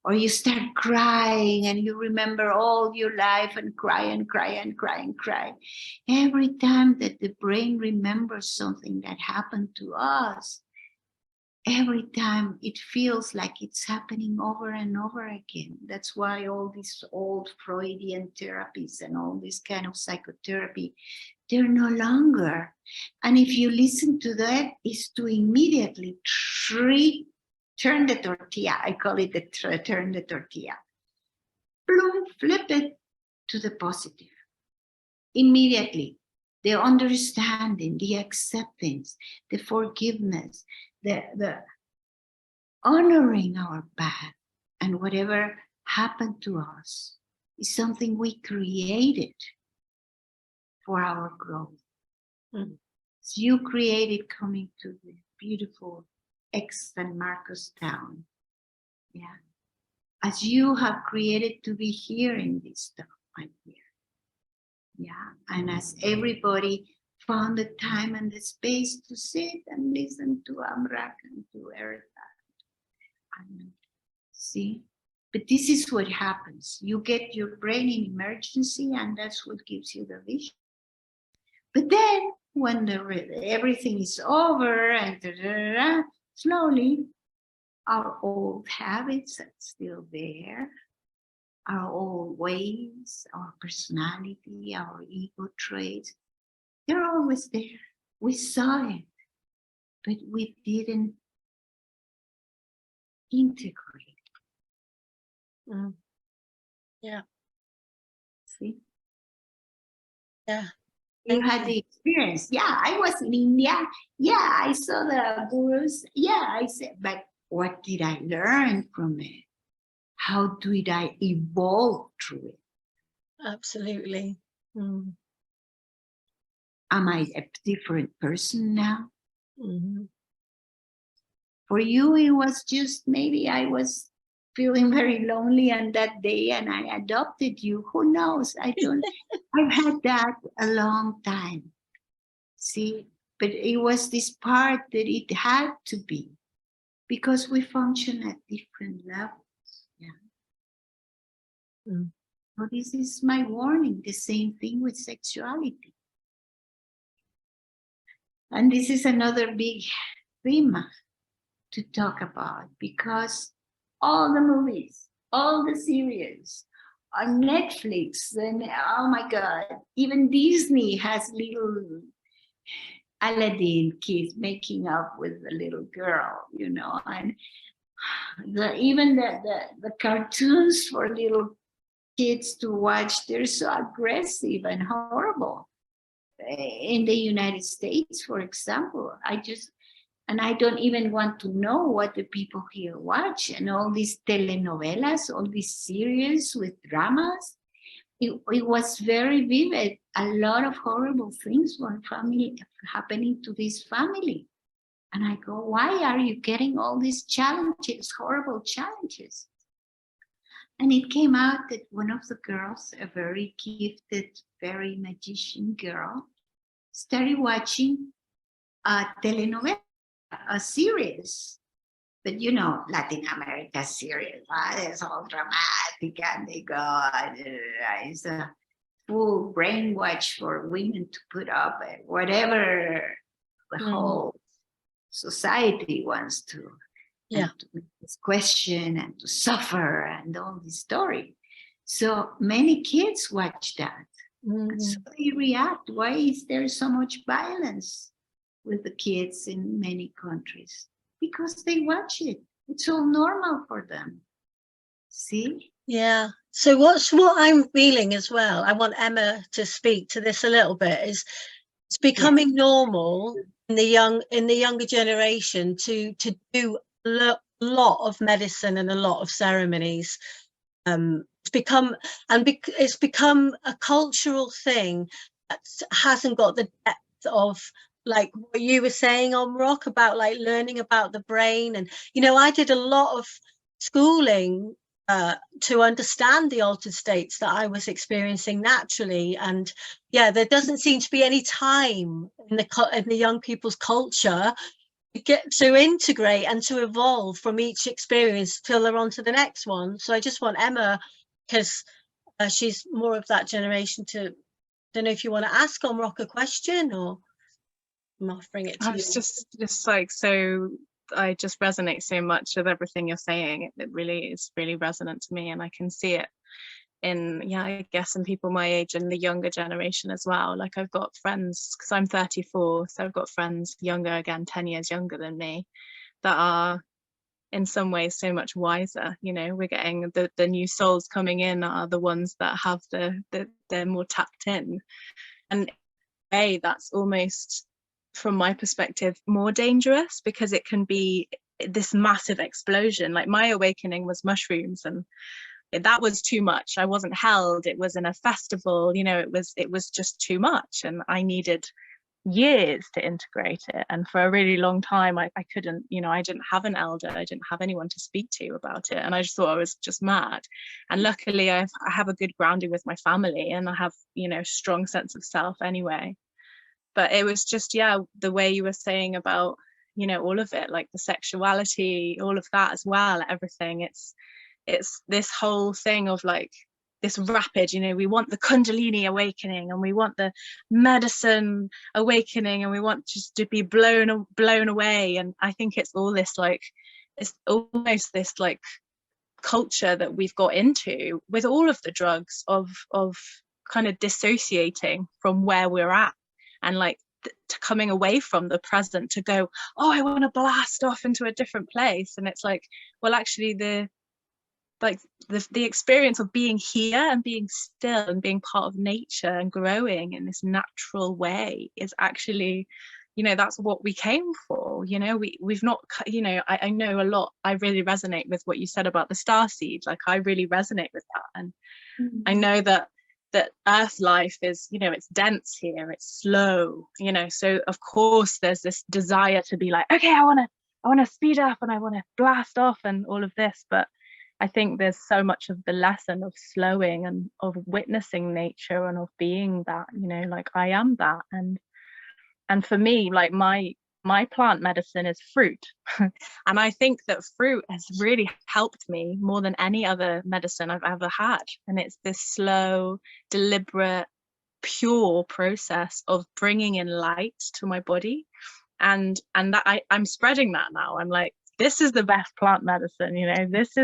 Speaker 2: or you start crying and you remember all your life and cry and cry and cry and cry. Every time that the brain remembers something that happened to us, every time it feels like it's happening over and over again. That's why all these old Freudian therapies and all this kind of psychotherapy, they're no longer. And if you listen to that, is to immediately turn the tortilla. I call it the turn the tortilla. Bloom, flip it to the positive. Immediately, the understanding, the acceptance, the forgiveness, the honoring our path, and whatever happened to us is something we created for our growth. Mm. So you created coming to the beautiful San Marcos town. Yeah. As you have created to be here in this town, I'm here. Yeah. And as everybody found the time and the space to sit and listen to AumRak and to Eartha. See? But this is what happens. You get your brain in emergency, and that's what gives you the vision. But then, when everything is over, and slowly, our old habits are still there. Our old ways, our personality, our ego traits, they're always there. We saw it, but we didn't integrate.
Speaker 1: Mm. Yeah.
Speaker 2: See?
Speaker 1: Yeah.
Speaker 2: You had the experience. Yeah, I was in India. Yeah, I saw the gurus. Yeah, I said, but what did I learn from it? How did I evolve through it?
Speaker 1: Absolutely. Mm.
Speaker 2: Am I a different person now?
Speaker 1: Mm-hmm.
Speaker 2: For you, it was just maybe I was feeling very lonely on that day and I adopted you. Who knows? I don't, I've had that a long time. See, but it was this part that it had to be because we function at different levels. Yeah. Mm. So this is my warning, the same thing with sexuality. And this is another big theme to talk about because all the movies, all the series on Netflix, and oh my God, even Disney has little Aladdin kids making up with a little girl, you know, and even the cartoons for little kids to watch. They're so aggressive and horrible. In the United States, for example, I don't even want to know what the people here watch, and all these telenovelas, all these series with dramas. It was very vivid. A lot of horrible things were happening to this family. And I go, why are you getting all these challenges, horrible challenges? And it came out that one of the girls, a very gifted, very magician girl, started watching a telenovela, a series. But you know, Latin America series, it's all dramatic and they go, it's a full brainwash for women to put up whatever the whole society wants to, to make this question and to suffer and all this story. So many kids watch that. And so they react. Why is there so much violence with the kids in many countries? Because they watch it. It's all normal for them. See?
Speaker 1: Yeah. So what I'm feeling as well, I want Emma to speak to this a little bit, is it's becoming normal in the younger generation to do a lot of medicine and a lot of ceremonies. It's become a cultural thing that hasn't got the depth of, like what you were saying, AumRak, about like learning about the brain. And you know, I did a lot of schooling to understand the altered states that I was experiencing naturally. And yeah, there doesn't seem to be any time in the young people's culture to get to integrate and to evolve from each experience till they're on to the next one. So I just want Emma, because she's more of that generation, to, don't know if you want to ask AumRak a question, or I'm offering it to you.
Speaker 3: I was just like, so I just resonate so much with everything you're saying. It really is really resonant to me, and I can see it in, I guess, in people my age and the younger generation as well. Like I've got friends, because I'm 34, so I've got friends younger, again 10 years younger than me, that are in some ways so much wiser. You know, we're getting the new souls coming in are the ones that have they're more tapped in, and that's almost, from my perspective, more dangerous, because it can be this massive explosion. Like my awakening was mushrooms, and that was too much. I wasn't held. It was in a festival, you know, it was just too much, and I needed years to integrate it. And for a really long time I couldn't, you know, I didn't have an elder, I didn't have anyone to speak to about it, and I just thought I was just mad. And luckily I have a good grounding with my family, and I have, you know, strong sense of self anyway. But it was just, the way you were saying about, you know, all of it, like the sexuality, all of that as well, everything. It's this whole thing of like this rapid, you know, we want the Kundalini awakening, and we want the medicine awakening, and we want just to be blown away. And I think it's all this, like, it's almost this like culture that we've got into with all of the drugs of kind of dissociating from where we're at, and like coming away from the present to go, oh, I want to blast off into a different place. And it's like, well, actually the experience of being here and being still and being part of nature and growing in this natural way is actually, you know, that's what we came for. You know, we've not, you know, I know a lot, I really resonate with what you said about the starseed. Like I really resonate with that. And I know that earth life is, you know, it's dense here, it's slow, you know, so of course there's this desire to be like, okay, I want to speed up and I want to blast off and all of this. But I think there's so much of the lesson of slowing and of witnessing nature and of being that, you know, like I am that. And for me, like my plant medicine is fruit. And I think that fruit has really helped me more than any other medicine I've ever had. And it's this slow, deliberate, pure process of bringing in light to my body. And that I'm spreading that now. I'm like, this is the best plant medicine, you know, this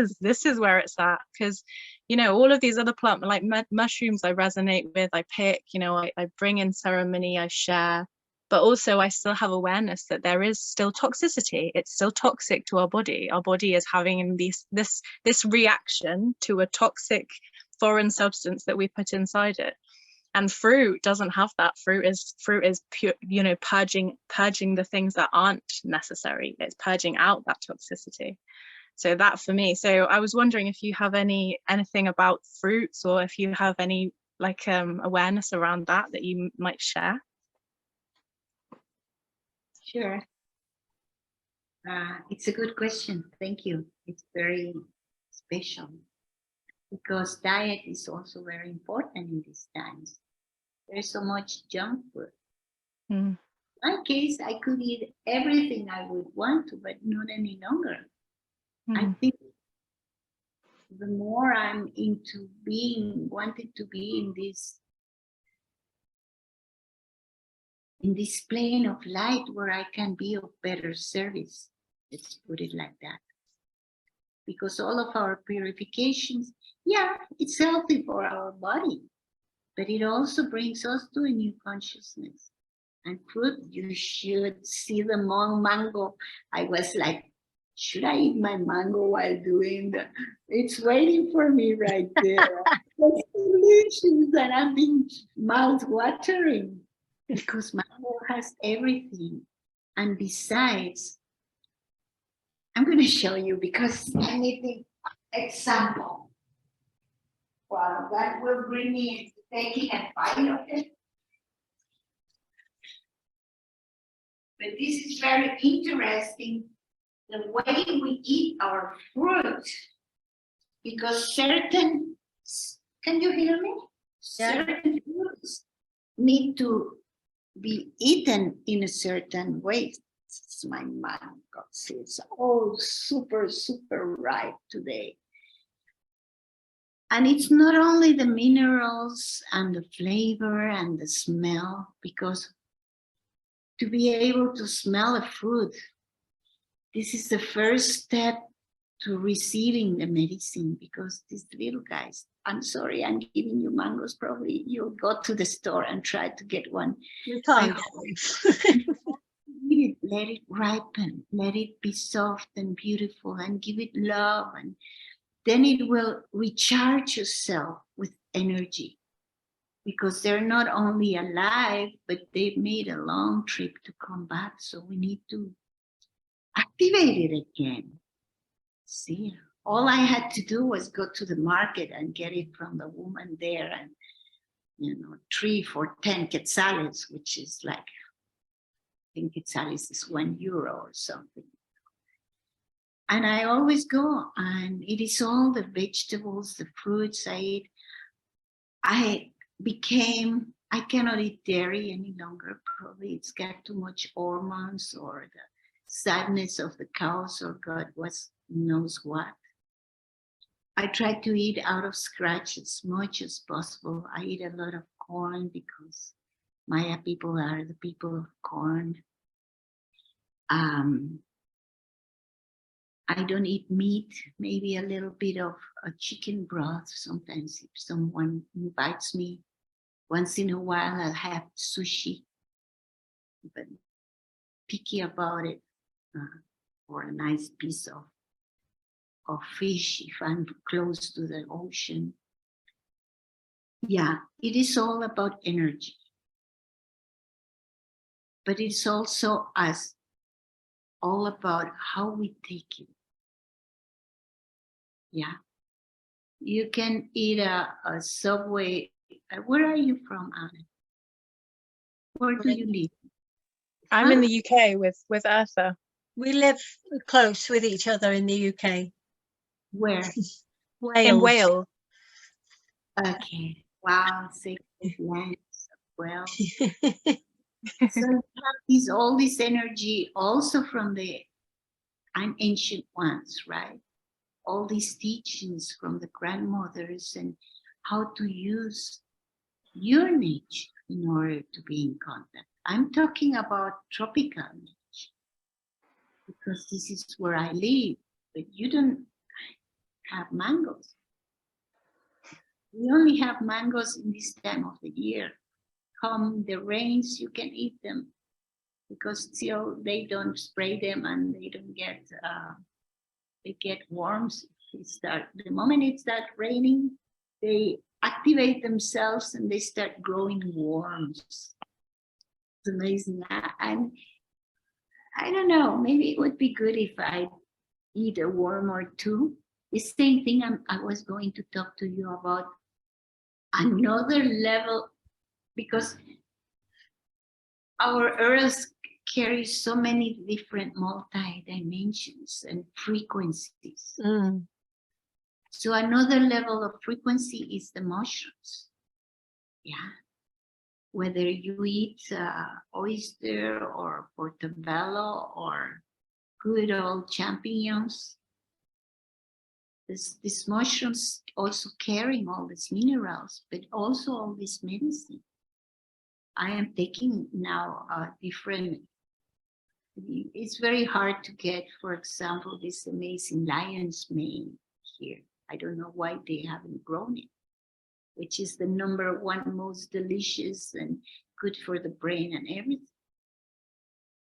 Speaker 3: is where it's at. Because, you know, all of these other plant, like mushrooms, I resonate with, I pick, you know, I bring in ceremony, I share. But also I still have awareness that there is still toxicity. It's still toxic to our body. Our body is having this reaction to a toxic foreign substance that we put inside it. And fruit doesn't have that. Fruit is pure, you know, purging the things that aren't necessary. It's purging out that toxicity. So that for me. So I was wondering if you have anything about fruits, or if you have any like awareness around that you might share.
Speaker 2: Sure. It's a good question. Thank you. It's very special because diet is also very important in these times. There's so much junk food. In my case, I could eat everything I would want to, but not any longer. I think the more I'm into wanted to be in this plane of light where I can be of better service. Let's put it like that. Because all of our purifications, yeah, it's healthy for our body, but it also brings us to a new consciousness. And fruit, you should see the mango. I was like, should I eat my mango while doing that? It's waiting for me right there. It's delicious, and I'm being mouth-watering because mango has everything. And besides, I'm going to show you because I need the example. Wow, that will bring me taking a bite of it. But this is very interesting, the way we eat our fruit, because can you hear me? Yeah. Certain fruits need to be eaten in a certain way. It's my mango. It's all super, super ripe today. And it's not only the minerals and the flavor and the smell, because to be able to smell a fruit, this is the first step to receiving the medicine, because these little guys, I'm sorry, I'm giving you mangoes, probably you'll go to the store and try to get one.
Speaker 1: You can't get one.
Speaker 2: Let it ripen, let it be soft and beautiful, and give it love, and then it will recharge yourself with energy, because they're not only alive, but they've made a long trip to come back. So we need to activate it again. See, all I had to do was go to the market and get it from the woman there, and 3 for 10 quetzales, which is like, I think quetzales is €1 or something. And I always go, and it is all the vegetables, the fruits I eat. I cannot eat dairy any longer. Probably it's got too much hormones, or the sadness of the cows, or God knows what. I try to eat out of scratch as much as possible. I eat a lot of corn because Maya people are the people of corn. I don't eat meat, maybe a little bit of a chicken broth. Sometimes if someone invites me, once in a while I'll have sushi, but picky about it, or a nice piece of fish if I'm close to the ocean. Yeah, it is all about energy. But it's also all about how we take it. Yeah, you can eat a Subway. Where are you from, Anna? Where do you live?
Speaker 3: I'm in the UK with Eartha.
Speaker 1: We live close with each other in the UK.
Speaker 2: Where?
Speaker 1: Wales.
Speaker 3: In Wales.
Speaker 2: Okay. Wow, sacred lands. Well, so you have all this energy also from the ancient ones, right? All these teachings from the grandmothers, and how to use your nature in order to be in contact. I'm talking about tropical nature, because this is where I live, but you don't have mangoes. We only have mangoes in this time of the year. Come the rains, you can eat them, because still they don't spray them, and they don't get they get worms. The moment it starts raining, they activate themselves and they start growing worms. It's amazing. And I don't know, maybe it would be good if I eat a worm or two. The same thing I was going to talk to you about another level, because our earth carries so many different multi-dimensions and frequencies. So another level of frequency is the mushrooms. Yeah. Whether you eat oyster or portobello or good old champignons, these mushrooms also carrying all these minerals, but also all this medicine. I am taking now different, it's very hard to get, for example, this amazing lion's mane here. I don't know why they haven't grown it, which is the #1 most delicious and good for the brain and everything.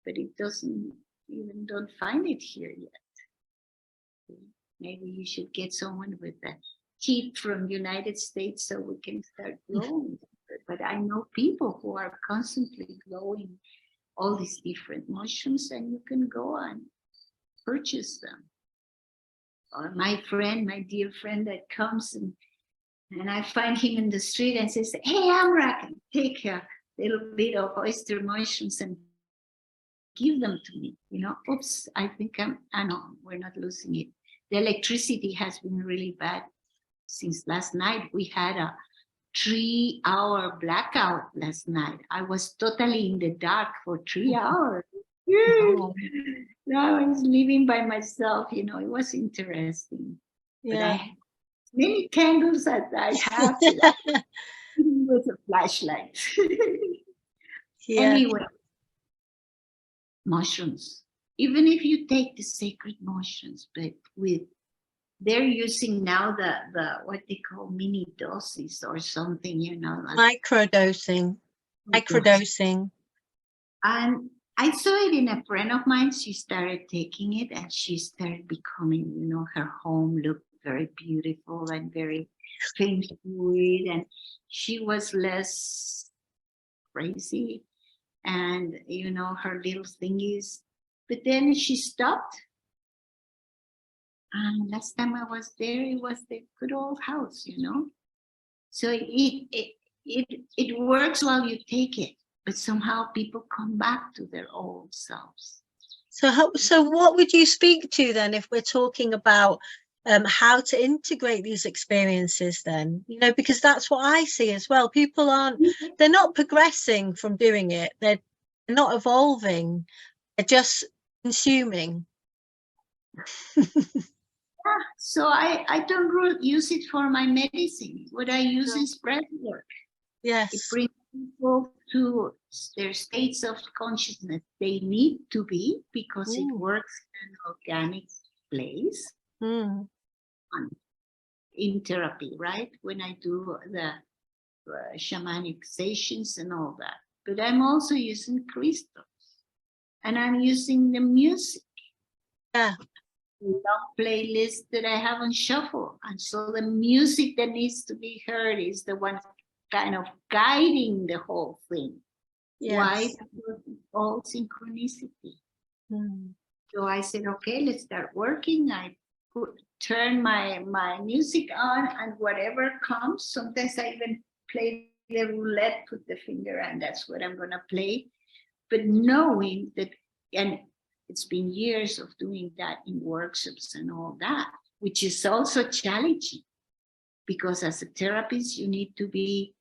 Speaker 2: But it doesn't, even don't find it here yet. Maybe you should get someone with a tip from United States so we can start growing. But I know people who are constantly growing all these different mushrooms, and you can go and purchase them. Or my friend, my dear friend that comes and I find him in the street and says, "Hey, AumRak, take a little bit of oyster mushrooms and give them to me." You know, oops, I think no, we're not losing it. The electricity has been really bad since last night. We had a 3-hour blackout last night. I was totally in the dark for 3 hours.
Speaker 1: Wow.
Speaker 2: I was living by myself, you know, it was interesting.
Speaker 1: Yeah.
Speaker 2: But I had many candles that I have with a flashlight.
Speaker 1: Yeah.
Speaker 2: Anyway, mushrooms. Even if you take the sacred mushrooms, but they're using now the what they call mini doses or something, you know. Like
Speaker 1: Microdosing.
Speaker 2: And I saw it in a friend of mine. She started taking it and she started becoming, you know, her home looked very beautiful and very feng shui, and she was less crazy and, you know, her little thingies. But then she stopped. And last time I was there, it was the good old house, you know. So it works while you take it, but somehow people come back to their old selves.
Speaker 1: So what would you speak to then if we're talking about how to integrate these experiences then? You know, because that's what I see as well. People they're not progressing from doing it. They're not evolving. They're just consuming.
Speaker 2: So I don't use it for my medicine. What I use is breath work.
Speaker 1: Yes.
Speaker 2: It brings people to their states of consciousness they need to be, because it works in an organic place. In therapy, right? When I do the shamanic sessions and all that. But I'm also using crystals, and I'm using the music.
Speaker 1: Yeah.
Speaker 2: Long playlist that I have on shuffle, and so the music that needs to be heard is the one kind of guiding the whole thing.
Speaker 1: Yes.
Speaker 2: Why? Because it's all synchronicity. So I said, okay, let's start working. I turn my music on, and whatever comes, sometimes I even play the roulette, put the finger, and that's what I'm gonna play. But knowing that, and it's been years of doing that in workshops and all that, which is also challenging, because as a therapist, you need to be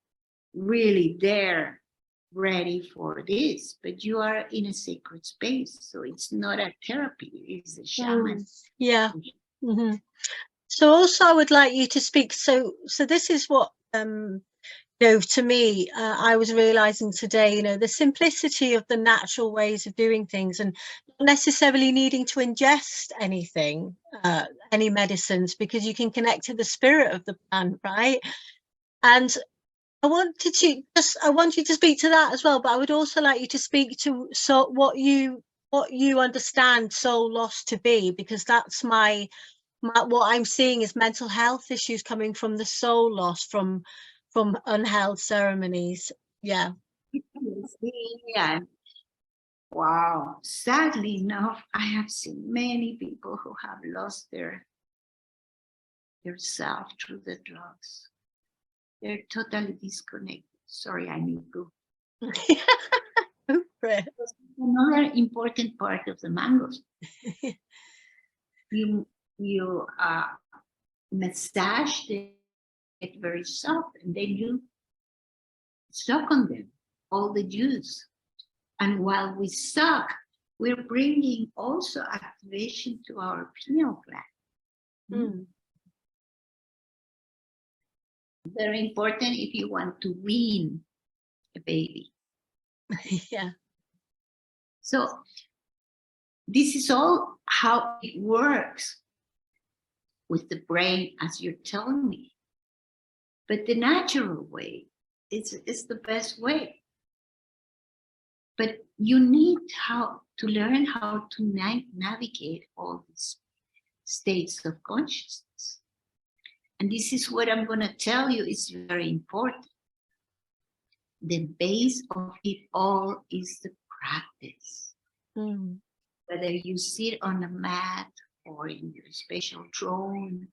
Speaker 2: really there, ready for this, but you are in a sacred space. So it's not a therapy, it's a shaman.
Speaker 1: Yeah. So also I would like you to speak. So this is what, you know, to me, I was realizing today, you know, the simplicity of the natural ways of doing things, and not necessarily needing to ingest anything, any medicines, because you can connect to the spirit of the plant, right? And I want you to speak to that as well, but I would also like you to speak to what you understand soul loss to be, because that's my what I'm seeing is mental health issues coming from the soul loss from unheld ceremonies. Yeah.
Speaker 2: Yeah. Wow. Sadly enough, I have seen many people who have lost their self through the drugs. They're totally disconnected. Sorry, I need to. Another important part of the mangoes. you massage them, get very soft, and then you suck on them, all the juice. And while we suck, we're bringing also activation to our pineal gland.
Speaker 1: Mm.
Speaker 2: Very important if you want to wean a baby.
Speaker 1: Yeah.
Speaker 2: So this is all how it works with the brain, as you're telling me. But the natural way is the best way. But you need to learn how to navigate all these states of consciousness. And this is what I'm going to tell you is very important. The base of it all is the practice.
Speaker 1: Mm.
Speaker 2: Whether you sit on a mat or in your special drone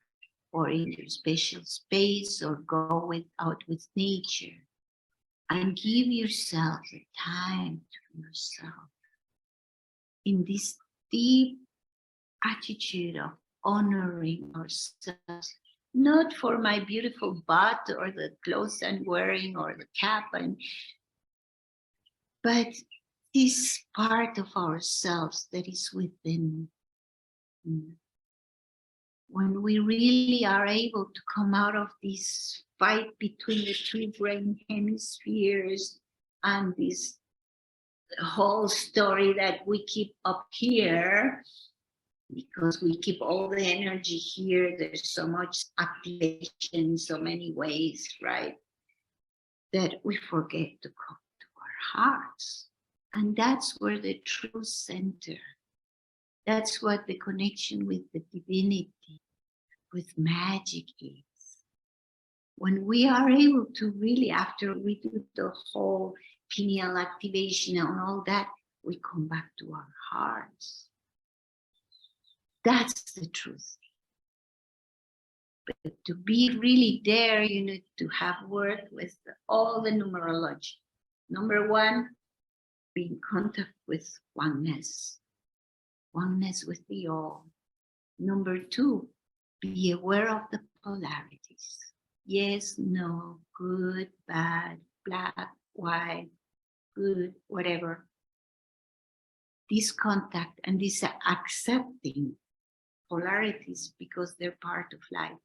Speaker 2: or in your special space or go out with nature and give yourself the time to yourself in this deep attitude of honoring ourselves, not for my beautiful butt or the clothes I'm wearing or the cap, but this part of ourselves that is within. When we really are able to come out of this fight between the two brain hemispheres and this whole story that we keep up here, because we keep all the energy here, there's so much activation in so many ways, right? That we forget to come to our hearts. And that's where the true center, that's what the connection with the divinity, with magic is. When we are able to really, after we do the whole pineal activation and all that, we come back to our hearts. That's the truth. But to be really there, you need to have worked with all the numerology. Number one, be in contact with oneness with the all. Number two, be aware of the polarities. Yes, no, good, bad, black, white, good, whatever. This contact and this accepting polarities because they're part of life,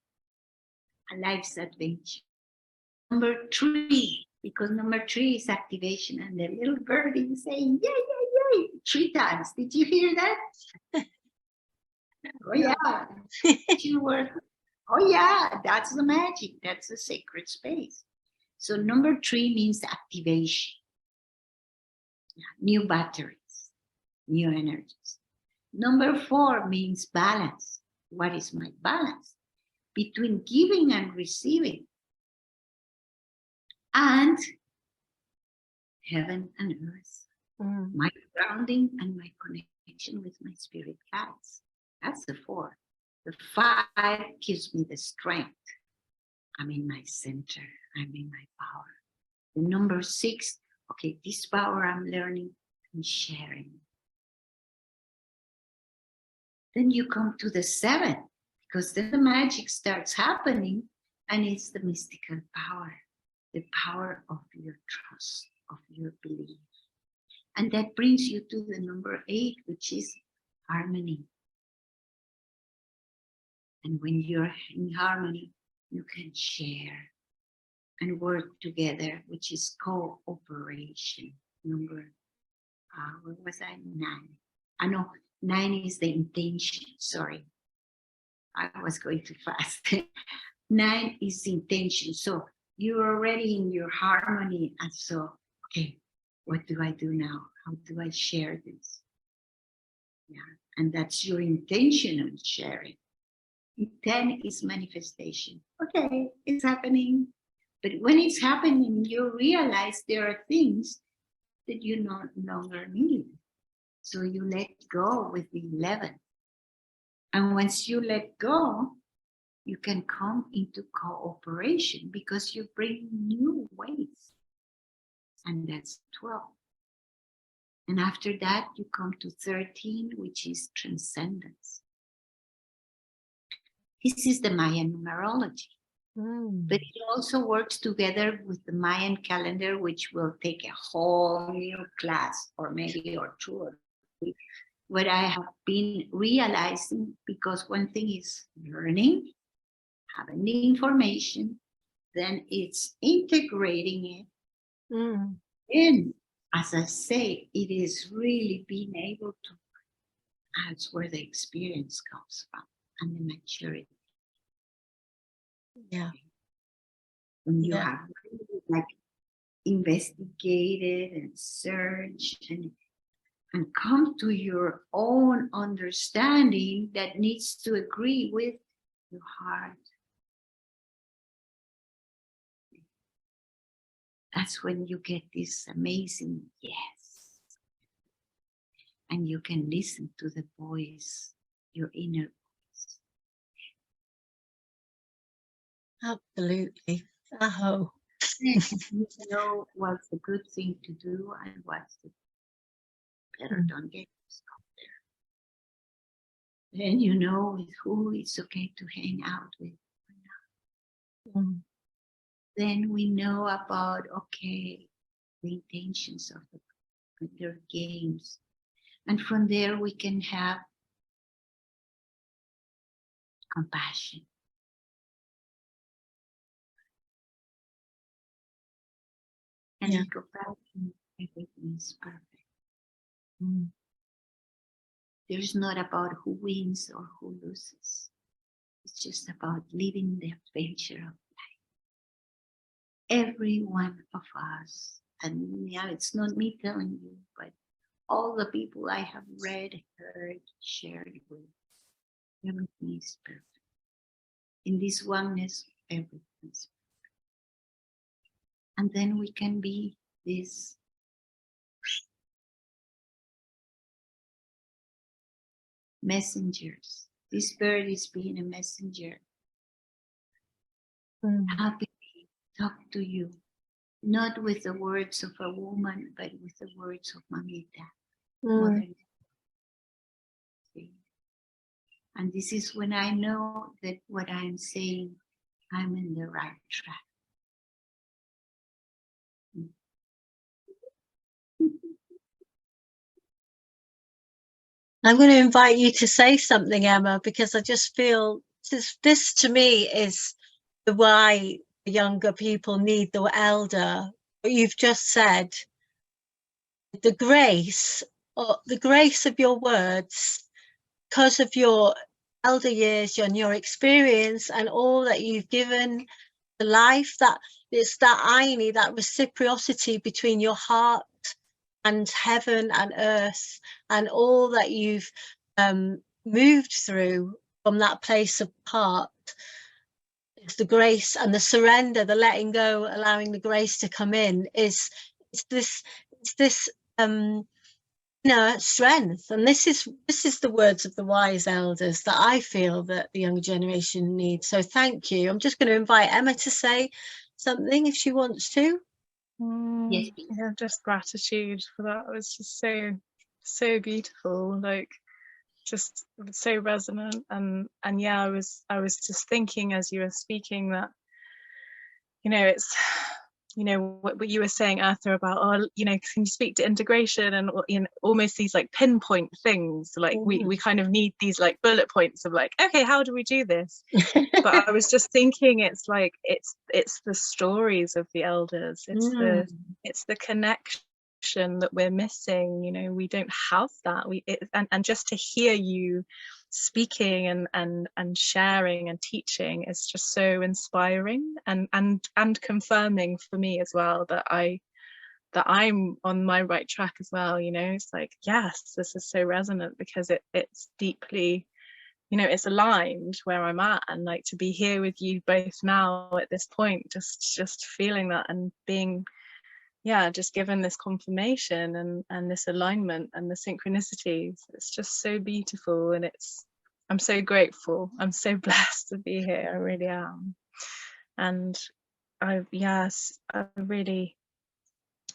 Speaker 2: a life's adventure. Number three, because number three is activation, and the little bird is saying, yay, yay, yay, 3 times. Did you hear that? Oh, yeah. Oh, yeah, that's the magic. That's the sacred space. So number 3 means activation. New batteries, new energies. Number 4 means balance. What is my balance? Between giving and receiving. And heaven and earth. My grounding and my connection with my spirit guides. That's the 4. The 5 gives me the strength. I'm in my center. I'm in my power. The number 6, okay, this power I'm learning and sharing. Then you come to the 7, because then the magic starts happening, and it's the mystical power, the power of your trust, of your belief. And that brings you to the number 8, which is harmony. And when you're in harmony, you can share and work together, which is cooperation. Number, what was I? 9. No, 9 is the intention. Sorry, I was going too fast. 9 is the intention. So you're already in your harmony. And so, okay, what do I do now? How do I share this? Yeah, and that's your intention on sharing. 10 is manifestation. Okay, it's happening. But when it's happening, you realize there are things that you no longer need. So you let go with the 11. And once you let go, you can come into cooperation because you bring new ways. And that's 12. And after that, you come to 13, which is transcendence. This is the Mayan numerology. But it also works together with the Mayan calendar, which will take a whole new class, or maybe or two or three. What I have been realizing, because one thing is learning, having the information, then it's integrating it. And as I say, it is really being able to, that's where the experience comes from, and the maturity.
Speaker 1: Yeah.
Speaker 2: When you have really like investigated and searched and come to your own understanding that needs to agree with your heart. That's when you get this amazing yes. And you can listen to the voice, your inner voice.
Speaker 1: Absolutely. Oh.
Speaker 2: You know what's a good thing to do and what's the better don't get stuck there. Then you know with who it's okay to hang out with. Then we know about, okay, the intentions of their games. And from there we can have compassion. And in compassion, everything is perfect. There's not about who wins or who loses. It's just about living the adventure of life. Every one of us, and yeah, it's not me telling you, but all the people I have read, heard, shared with, everything is perfect. In this oneness, everything is perfect. And then we can be this messengers. This bird is being a messenger. Happy to talk to you, not with the words of a woman, but with the words of Mamita, Mother. And this is when I know that what I'm saying, I'm in the right track.
Speaker 1: I'm going to invite you to say something, Emma, because I just feel this to me is the why the younger people need the elder. What you've just said, the grace of your words, because of your elder years and your experience and all that you've given to life, that it's that irony, that reciprocity between your heart and heaven and earth and all that you've moved through from that place of heart. It's the grace and the surrender, the letting go, allowing the grace to come in, it's this inner strength. And this is the words of the wise elders that I feel that the younger generation needs. So thank you. I'm just going to invite Emma to say something if she wants to.
Speaker 2: Yes,
Speaker 3: yeah, just gratitude for that. It was just so beautiful, like just so resonant. And yeah, I was just thinking as you were speaking that, you know, it's, you know, what you were saying, Eartha, about, oh, you know, can you speak to integration, and, you know, almost these like pinpoint things, like we kind of need these like bullet points of like, okay, how do we do this? But I was just thinking, it's like it's the stories of the elders, it's the connection that we're missing. You know, we don't have that. And just to hear you speaking and sharing and teaching is just so inspiring and confirming for me as well that I'm on my right track as well. You know, it's like, yes, this is so resonant because it's deeply you know, it's aligned where I'm at, and like to be here with you both now at this point, just feeling that and being, yeah, just given this confirmation and this alignment and the synchronicities. It's just so beautiful, and I'm so grateful. I'm so blessed to be here. I really am. And I really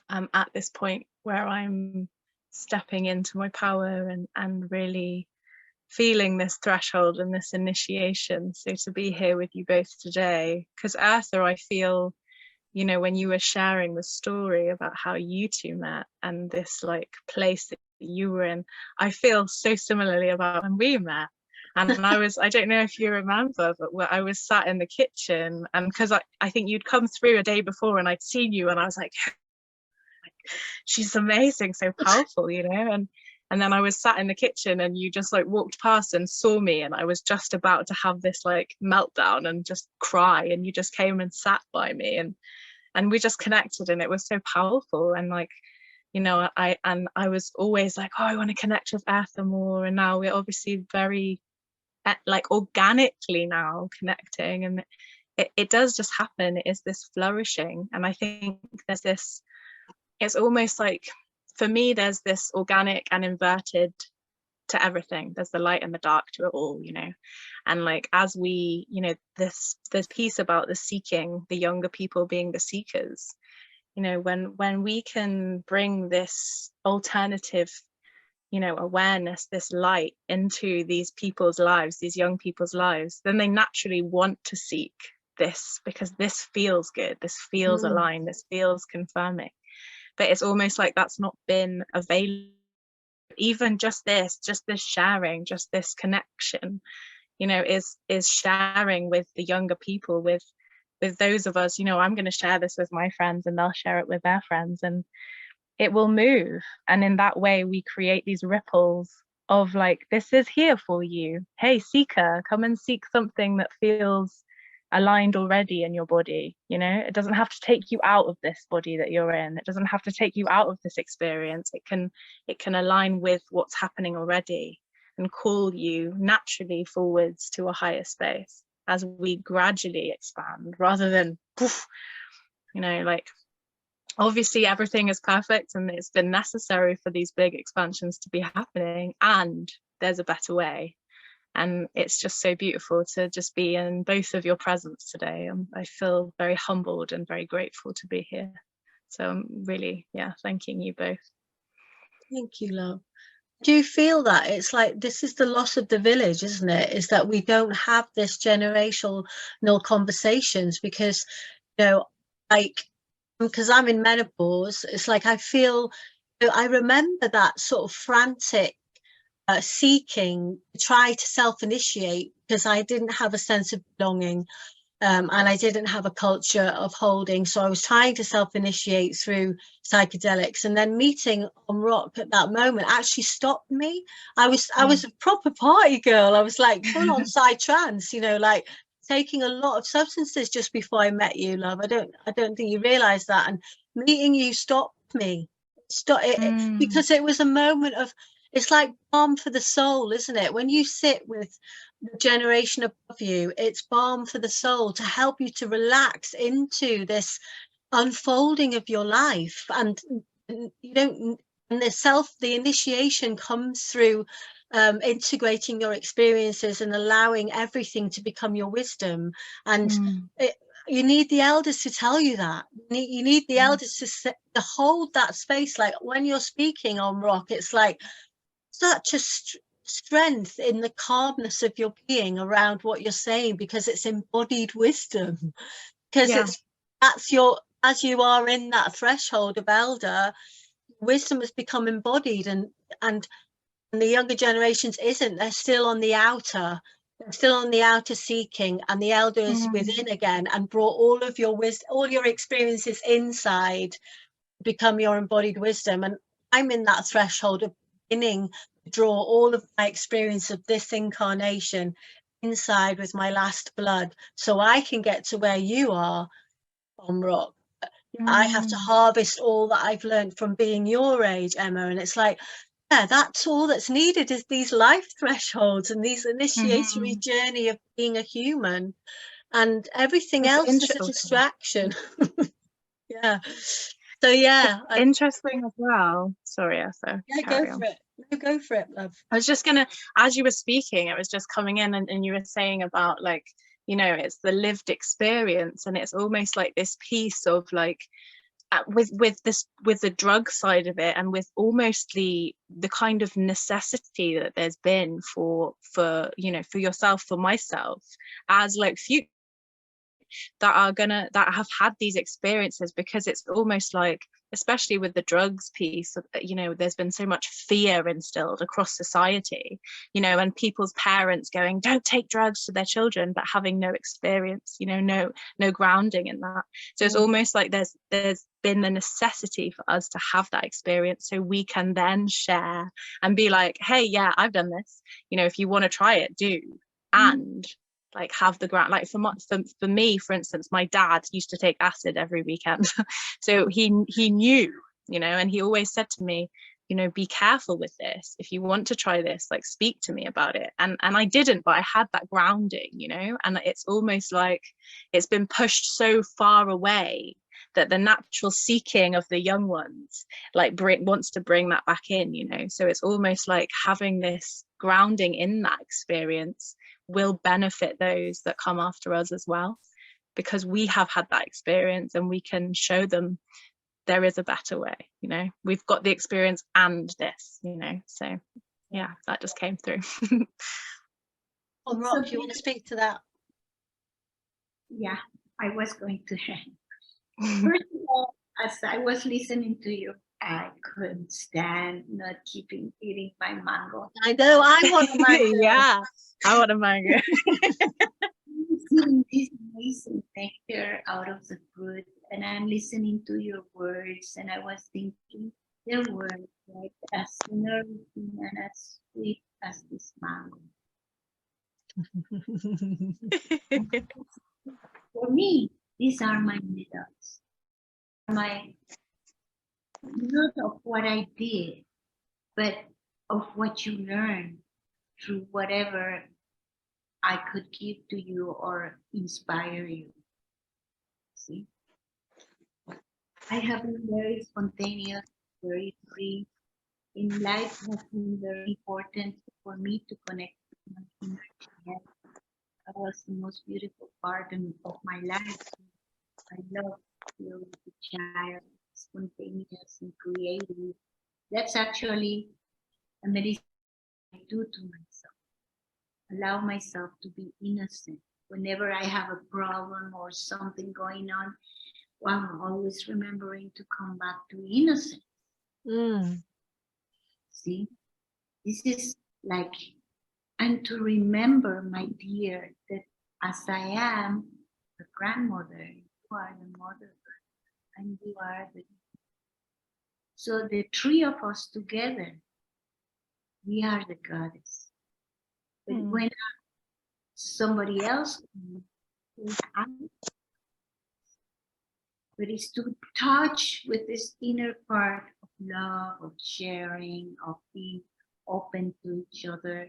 Speaker 3: am at this point where I'm stepping into my power and really feeling this threshold and this initiation. So to be here with you both today, because Eartha, I feel, you know, when you were sharing the story about how you two met and this like place that you were in, I feel so similarly about when we met. And I don't know if you remember, but I was sat in the kitchen, and because I think you'd come through a day before and I'd seen you, and I was like, she's amazing, so powerful, you know. And then I was sat in the kitchen and you just like walked past and saw me, and I was just about to have this like meltdown and just cry, and you just came and sat by me, and we just connected, and it was so powerful. And like, you know, I was always like, oh, I want to connect with Eartha more, and now we're obviously very like organically now connecting, and it does just happen. It is this flourishing, and I think there's this, it's almost like, for me, there's this organic and inverted to everything. There's the light and the dark to it all, you know. And like, as we, you know, this piece about the seeking, the younger people being the seekers, you know, when we can bring this alternative, you know, awareness, this light into these people's lives, these young people's lives, then they naturally want to seek this, because this feels good, this feels aligned, this feels confirming. But it's almost like that's not been available. Even just this sharing, just this connection, you know, is sharing with the younger people, with those of us, you know, I'm going to share this with my friends and they'll share it with their friends, and it will move. And in that way we create these ripples of like, this is here for you. Hey, seeker, come and seek something that feels aligned already in your body. You know, it doesn't have to take you out of this body that you're in. It doesn't have to take you out of this experience. It can align with what's happening already and call you naturally forwards to a higher space as we gradually expand, rather than poof, you know, like, obviously everything is perfect and it's been necessary for these big expansions to be happening, and there's a better way. And it's just so beautiful to just be in both of your presence today. I feel very humbled and very grateful to be here. So I'm really, thanking you both.
Speaker 1: Thank you, love. Do you feel that it's like, this is the loss of the village, isn't it? Is that we don't have this generational conversations, because, you know, like, because I'm in menopause, it's like I feel, you know, I remember that sort of frantic seeking, try to self-initiate, because I didn't have a sense of belonging, and I didn't have a culture of holding. So I was trying to self-initiate through psychedelics, and then meeting AumRak at that moment actually stopped me. I was a proper party girl. I was like full on psytrance, you know, like taking a lot of substances just before I met you, love. I don't think you realize that. And meeting you stopped me. Because it was a moment of, it's like balm for the soul, isn't it? When you sit with the generation above you, it's balm for the soul to help you to relax into this unfolding of your life. And you don't, and the initiation comes through integrating your experiences and allowing everything to become your wisdom. And you need the elders to tell you that. You need the elders to hold that space. Like when you're speaking AumRak, it's like such a strength in the calmness of your being around what you're saying, because it's embodied wisdom. Because as you are in that threshold of elder, wisdom has become embodied, and the younger generations isn't. They're still on the outer. They're still on the outer seeking, and the elder is within again, and brought all of your wisdom, all your experiences inside, become your embodied wisdom. And I'm in that threshold of beginning to draw all of my experience of this incarnation inside with my last blood, so I can get to where you are, AumRak. I have to harvest all that I've learned from being your age, Emma. And it's like, yeah, that's all that's needed, is these life thresholds and these initiatory
Speaker 3: Mhm.
Speaker 1: journey of being a human, and everything
Speaker 3: It's
Speaker 1: else is a distraction. Yeah. So yeah,
Speaker 3: interesting as well. Sorry, Eartha,
Speaker 1: yeah, go
Speaker 3: carry
Speaker 1: for
Speaker 3: on.
Speaker 1: it. No, go for it, love.
Speaker 3: I was just gonna, as you were speaking, it was just coming in, and you were saying about, like, you know, it's the lived experience, and it's almost like this piece of, like, with the drug side of it, and with almost the kind of necessity that there's been for you know, for yourself, for myself, as like future that have had these experiences, because it's almost like, especially with the drugs piece, you know, there's been so much fear instilled across society, you know, and people's parents going, don't take drugs to their children, but having no experience, you know, no grounding in that. So it's almost like there's been the necessity for us to have that experience, so we can then share and be like, hey, yeah, I've done this, you know, if you want to try it, do. And like have the ground, like for me, for instance, my dad used to take acid every weekend. So he knew, you know, and he always said to me, you know, be careful with this. If you want to try this, like, speak to me about it. And I didn't, but I had that grounding, you know. And it's almost like it's been pushed so far away that the natural seeking of the young ones, like, wants to bring that back in, you know. So it's almost like having this grounding in that experience will benefit those that come after us as well, because we have had that experience, and we can show them there is a better way, you know. We've got the experience and this, you know. So yeah, that just came through.
Speaker 1: AumRak, do you want to speak to that?
Speaker 2: Yeah, I was going to. First of all, as I was listening to you, I couldn't stand not eating my mango.
Speaker 1: I know, I want a mango.
Speaker 3: Yeah, I want a mango.
Speaker 2: Seeing this amazing nectar out of the fruit, and I'm listening to your words, and I was thinking their words, like, as nourishing and as sweet as this mango. For me, these are my medals. My, not of what I did, but of what you learn through whatever I could give to you or inspire you. See, I have been very spontaneous, very free. In life, it has been very important for me to connect with my inner child. That was the most beautiful part of my life. I love feeling the child, spontaneous and creative. That's actually a medicine I do to myself. Allow myself to be innocent. Whenever I have a problem or something going on, well, I'm always remembering to come back to innocence. See, this is like, and to remember, my dear, that as I am the grandmother, you are the mother, and you are the. So the three of us together, we are the goddess. But when somebody else, but it's to touch with this inner part of love, of sharing, of being open to each other,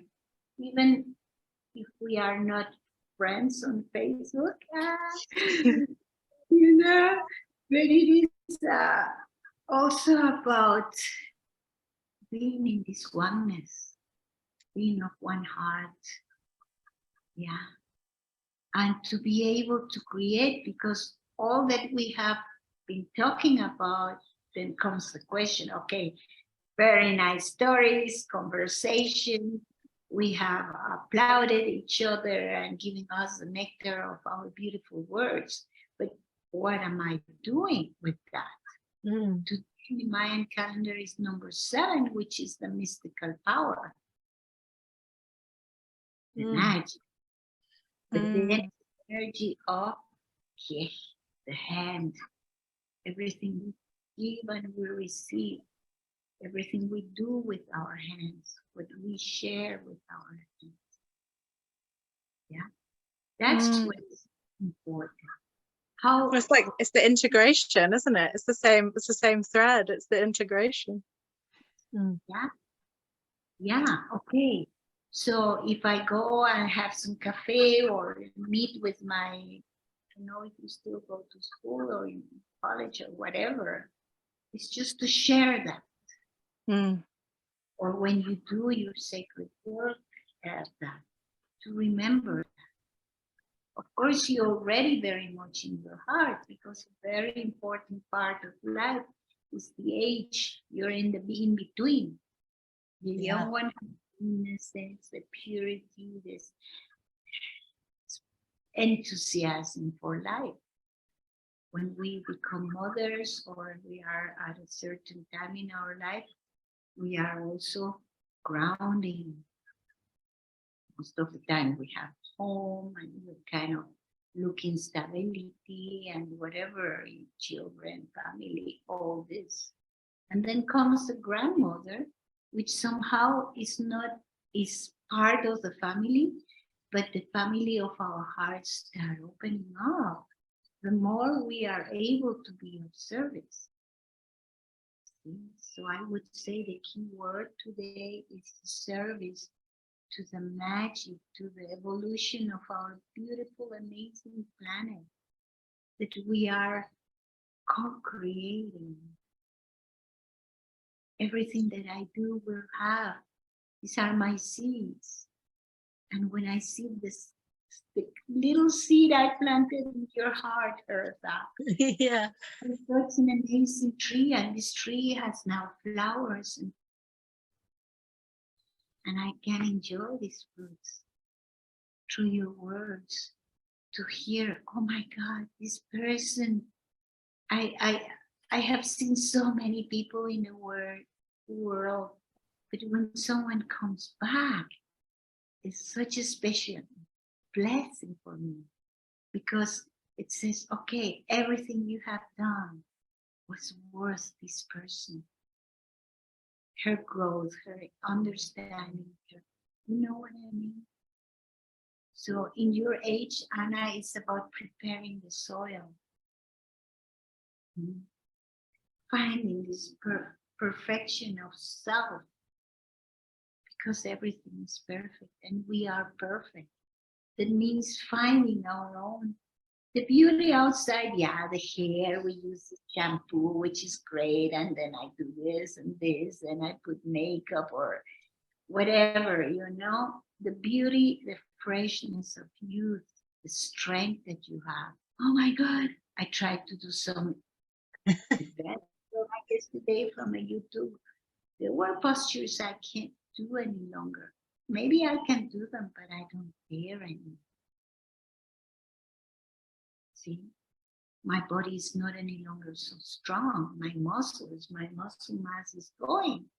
Speaker 2: even if we are not friends on Facebook, you know, but it is also about being in this oneness, being of one heart, yeah, and to be able to create, because all that we have been talking about, then comes the question, okay, very nice stories, conversation, we have applauded each other and giving us the nectar of our beautiful words, but what am I doing with that? Today, the Mayan calendar is number 7, which is the mystical power, the magic, but then energy of the hand, everything we give and we receive, everything we do with our hands, what we share with our hands. Yeah, that's what's important. How
Speaker 3: It's like, it's the integration, isn't it? It's the same thread. It's the integration.
Speaker 2: Yeah, Yeah, okay. So if I go and have some cafe or meet with my, I don't know if you still go to school or in college or whatever, it's just to share that.
Speaker 3: Mm.
Speaker 2: Or when you do your sacred work at that, to remember. Of course, you're already very much in your heart, because a very important part of life is the age you're in between. The young one has innocence, the purity, this enthusiasm for life. When we become mothers or we are at a certain time in our life, we are also grounding. Most of the time we have home and we kind of looking stability and whatever, children, family, all this. And then comes the grandmother, which somehow is part of the family, but the family of our hearts start opening up. The more we are able to be of service. So I would say the key word today is service to the magic, to the evolution of our beautiful, amazing planet that we are co-creating. Everything that I do will have. These are my seeds. And when I see this, the little seed I planted in your heart, Eartha,
Speaker 1: Yeah.
Speaker 2: it's an amazing tree, and this tree has now flowers, and I can enjoy these fruits through your words. To hear, oh my God, this person, I have seen so many people in the world, but when someone comes back, it's such a special blessing for me, because it says, okay, everything you have done was worth this person, her growth, her understanding, you know what I mean? So in your age, Anna, it's about preparing the soil, finding this perfection of self, because everything is perfect and we are perfect. That means finding our own. The beauty outside, yeah, the hair, we use the shampoo, which is great, and then I do this and this, and I put makeup or whatever, you know. The beauty, the freshness of youth, the strength that you have. Oh my God, I tried to do some event yesterday from a YouTube. There were postures I can't do any longer. Maybe I can do them, but I don't dare anymore. See, my body is not any longer so strong. My muscle mass is going,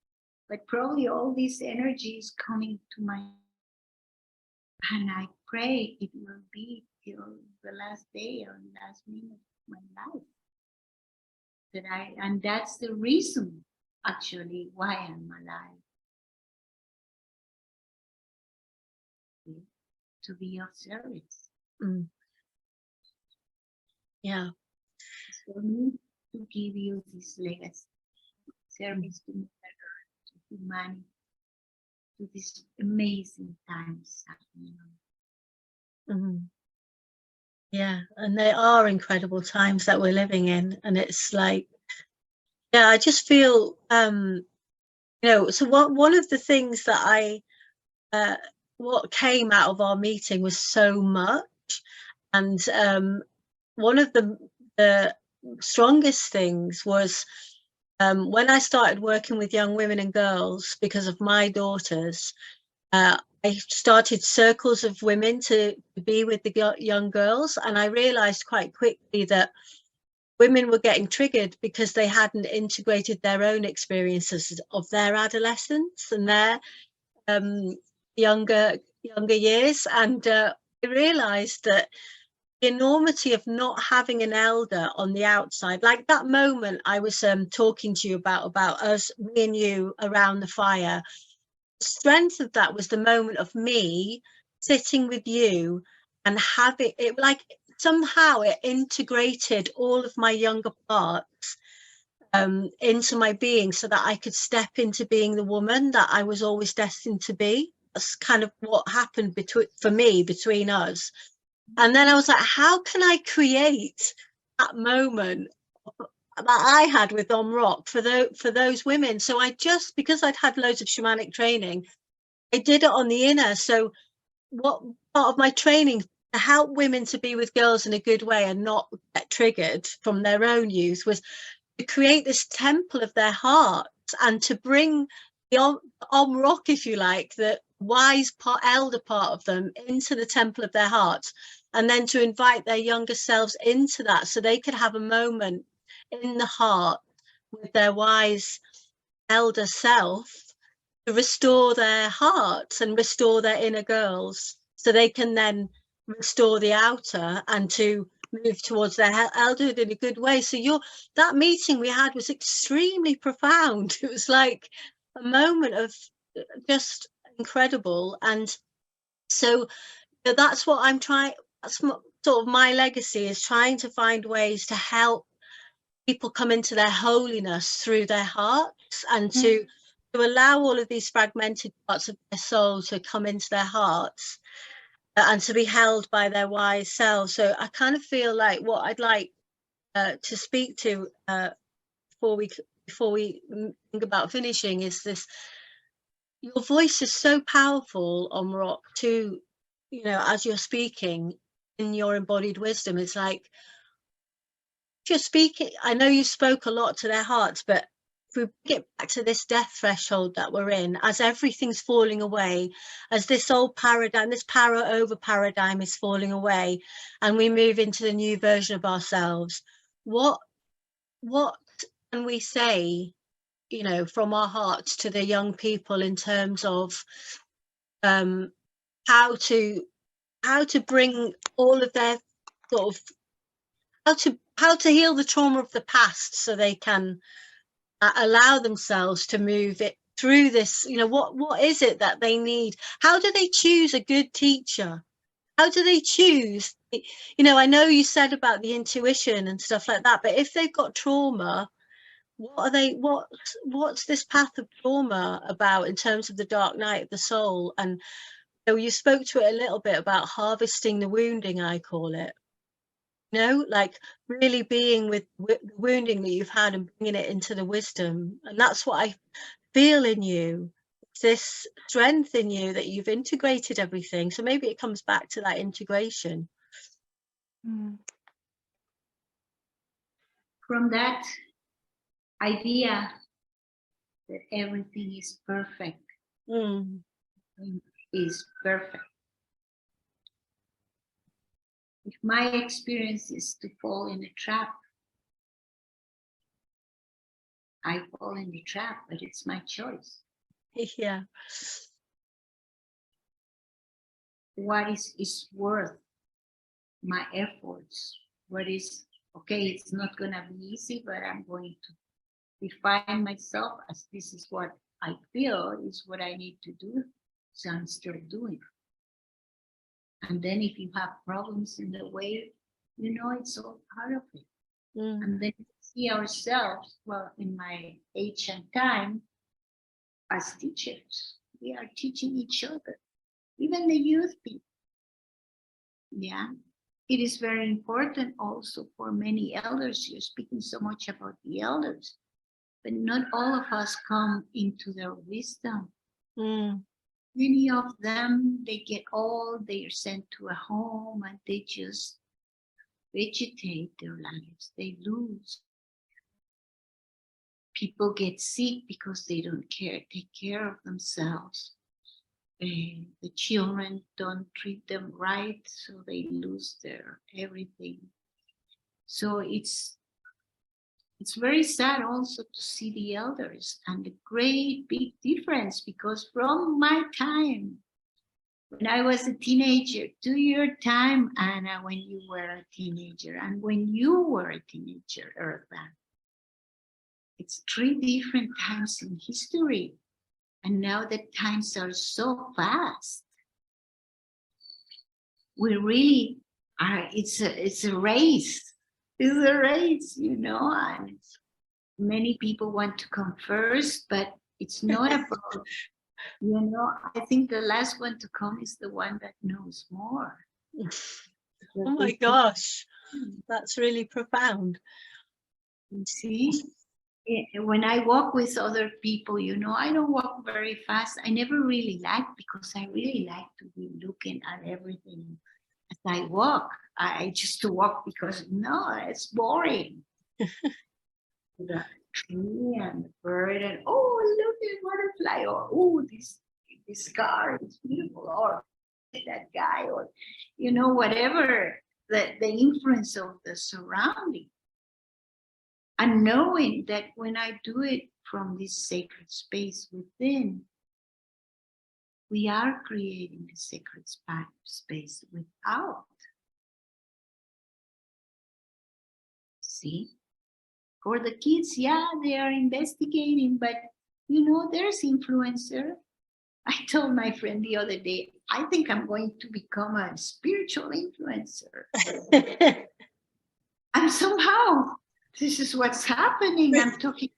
Speaker 2: but probably all this energy is coming to my, and I pray it will be till the last day or last minute of my life. And that's the reason actually why I'm alive. To be of service.
Speaker 1: Yeah.
Speaker 2: For me, to give you this legacy, service to humanity, to these amazing times happening.
Speaker 1: Yeah, and they are incredible times that we're living in, and it's like, yeah, I just feel, you know, so one of the things that what came out of our meeting was so much, and one of the strongest things was when I started working with young women and girls because of my daughters. I started circles of women to be with the young girls, and I realized quite quickly that women were getting triggered because they hadn't integrated their own experiences of their adolescence and their younger years. And I realized that the enormity of not having an elder on the outside, like that moment I was talking to you about us, me and you around the fire. The strength of that was the moment of me sitting with you and having it, like somehow it integrated all of my younger parts, into my being so that I could step into being the woman that I was always destined to be. That's kind of what happened between us. And then I was like, how can I create that moment that I had with AumRak for those women? So because I'd had loads of shamanic training, I did it on the inner. So what part of my training to help women to be with girls in a good way and not get triggered from their own youth was to create this temple of their hearts and to bring the AumRak, if you like, the wise part, elder part of them into the temple of their hearts, and then to invite their younger selves into that so they could have a moment in the heart with their wise elder self to restore their hearts and restore their inner girls so they can then restore the outer and to move towards their elderhood in a good way. So that meeting we had was extremely profound. It was like a moment of just incredible. And so that's what I'm trying, that's sort of my legacy, is trying to find ways to help people come into their holiness through their hearts and to allow all of these fragmented parts of their soul to come into their hearts and to be held by their wise selves. So I kind of feel like what I'd like to speak to before we think about finishing is this: your voice is so powerful, AumRak, to, you know, as you're speaking in your embodied wisdom. It's like you're speaking, I know you spoke a lot to their hearts, but if we get back to this death threshold that we're in, as everything's falling away, as this old paradigm, this para over paradigm is falling away, and we move into the new version of ourselves, what can we say, you know, from our hearts to the young people in terms of how to bring all of their sort of how to heal the trauma of the past so they can allow themselves to move it through this? You know, what is it that they need? How do they choose a good teacher? How do they choose? You know, I know you said about the intuition and stuff like that, but if they've got trauma, what's this path of trauma about in terms of the dark night of the soul? And you know, you spoke to it a little bit about harvesting the wounding, I call it. You know, like really being with the wounding that you've had and bringing it into the wisdom. And that's what I feel in you, this strength in you that you've integrated everything. So maybe it comes back to that integration.
Speaker 2: From that idea that everything is perfect, is perfect. If my experience is to fall in a trap, I fall in the trap, but it's my choice.
Speaker 1: Yeah.
Speaker 2: What is worth my efforts? What is, okay, it's not going to be easy, but I'm going to define myself as this is what I feel is what I need to do. So I'm still doing it. And then if you have problems in the way, you know, it's all part of it. And then we see ourselves, well, in my age and time, as teachers, we are teaching each other, even the youth people. Yeah, it is very important also for many elders. You're speaking so much about the elders, but not all of us come into their wisdom. Many of them, they get old, they are sent to a home and they just vegetate their lives. They lose. People get sick because they don't take care of themselves. The children don't treat them right, so they lose their everything. So it's very sad also to see the elders and the great big difference, because from my time, when I was a teenager, to your time, Anna, when you were a teenager, and when you were a teenager, Eartha, it's 3 different times in history. And now the times are so fast. We really are, it's a race. It's a race, you know, and many people want to come first, but it's not about, I think the last one to come is the one that knows more.
Speaker 1: Oh my gosh, that's really profound.
Speaker 2: You see, when I walk with other people, I don't walk very fast. I never really like, because I really like to be looking at everything as I walk. I just walk because no, it's boring. The tree and the bird, and oh, look at butterfly, or oh, this car is beautiful, or that guy, or whatever the influence of the surrounding. And knowing that when I do it from this sacred space within, we are creating a sacred space without. See? For the kids, yeah, they are investigating, but there's influencer. I told my friend the other day, I think I'm going to become a spiritual influencer. And somehow, this is what's happening. I'm talking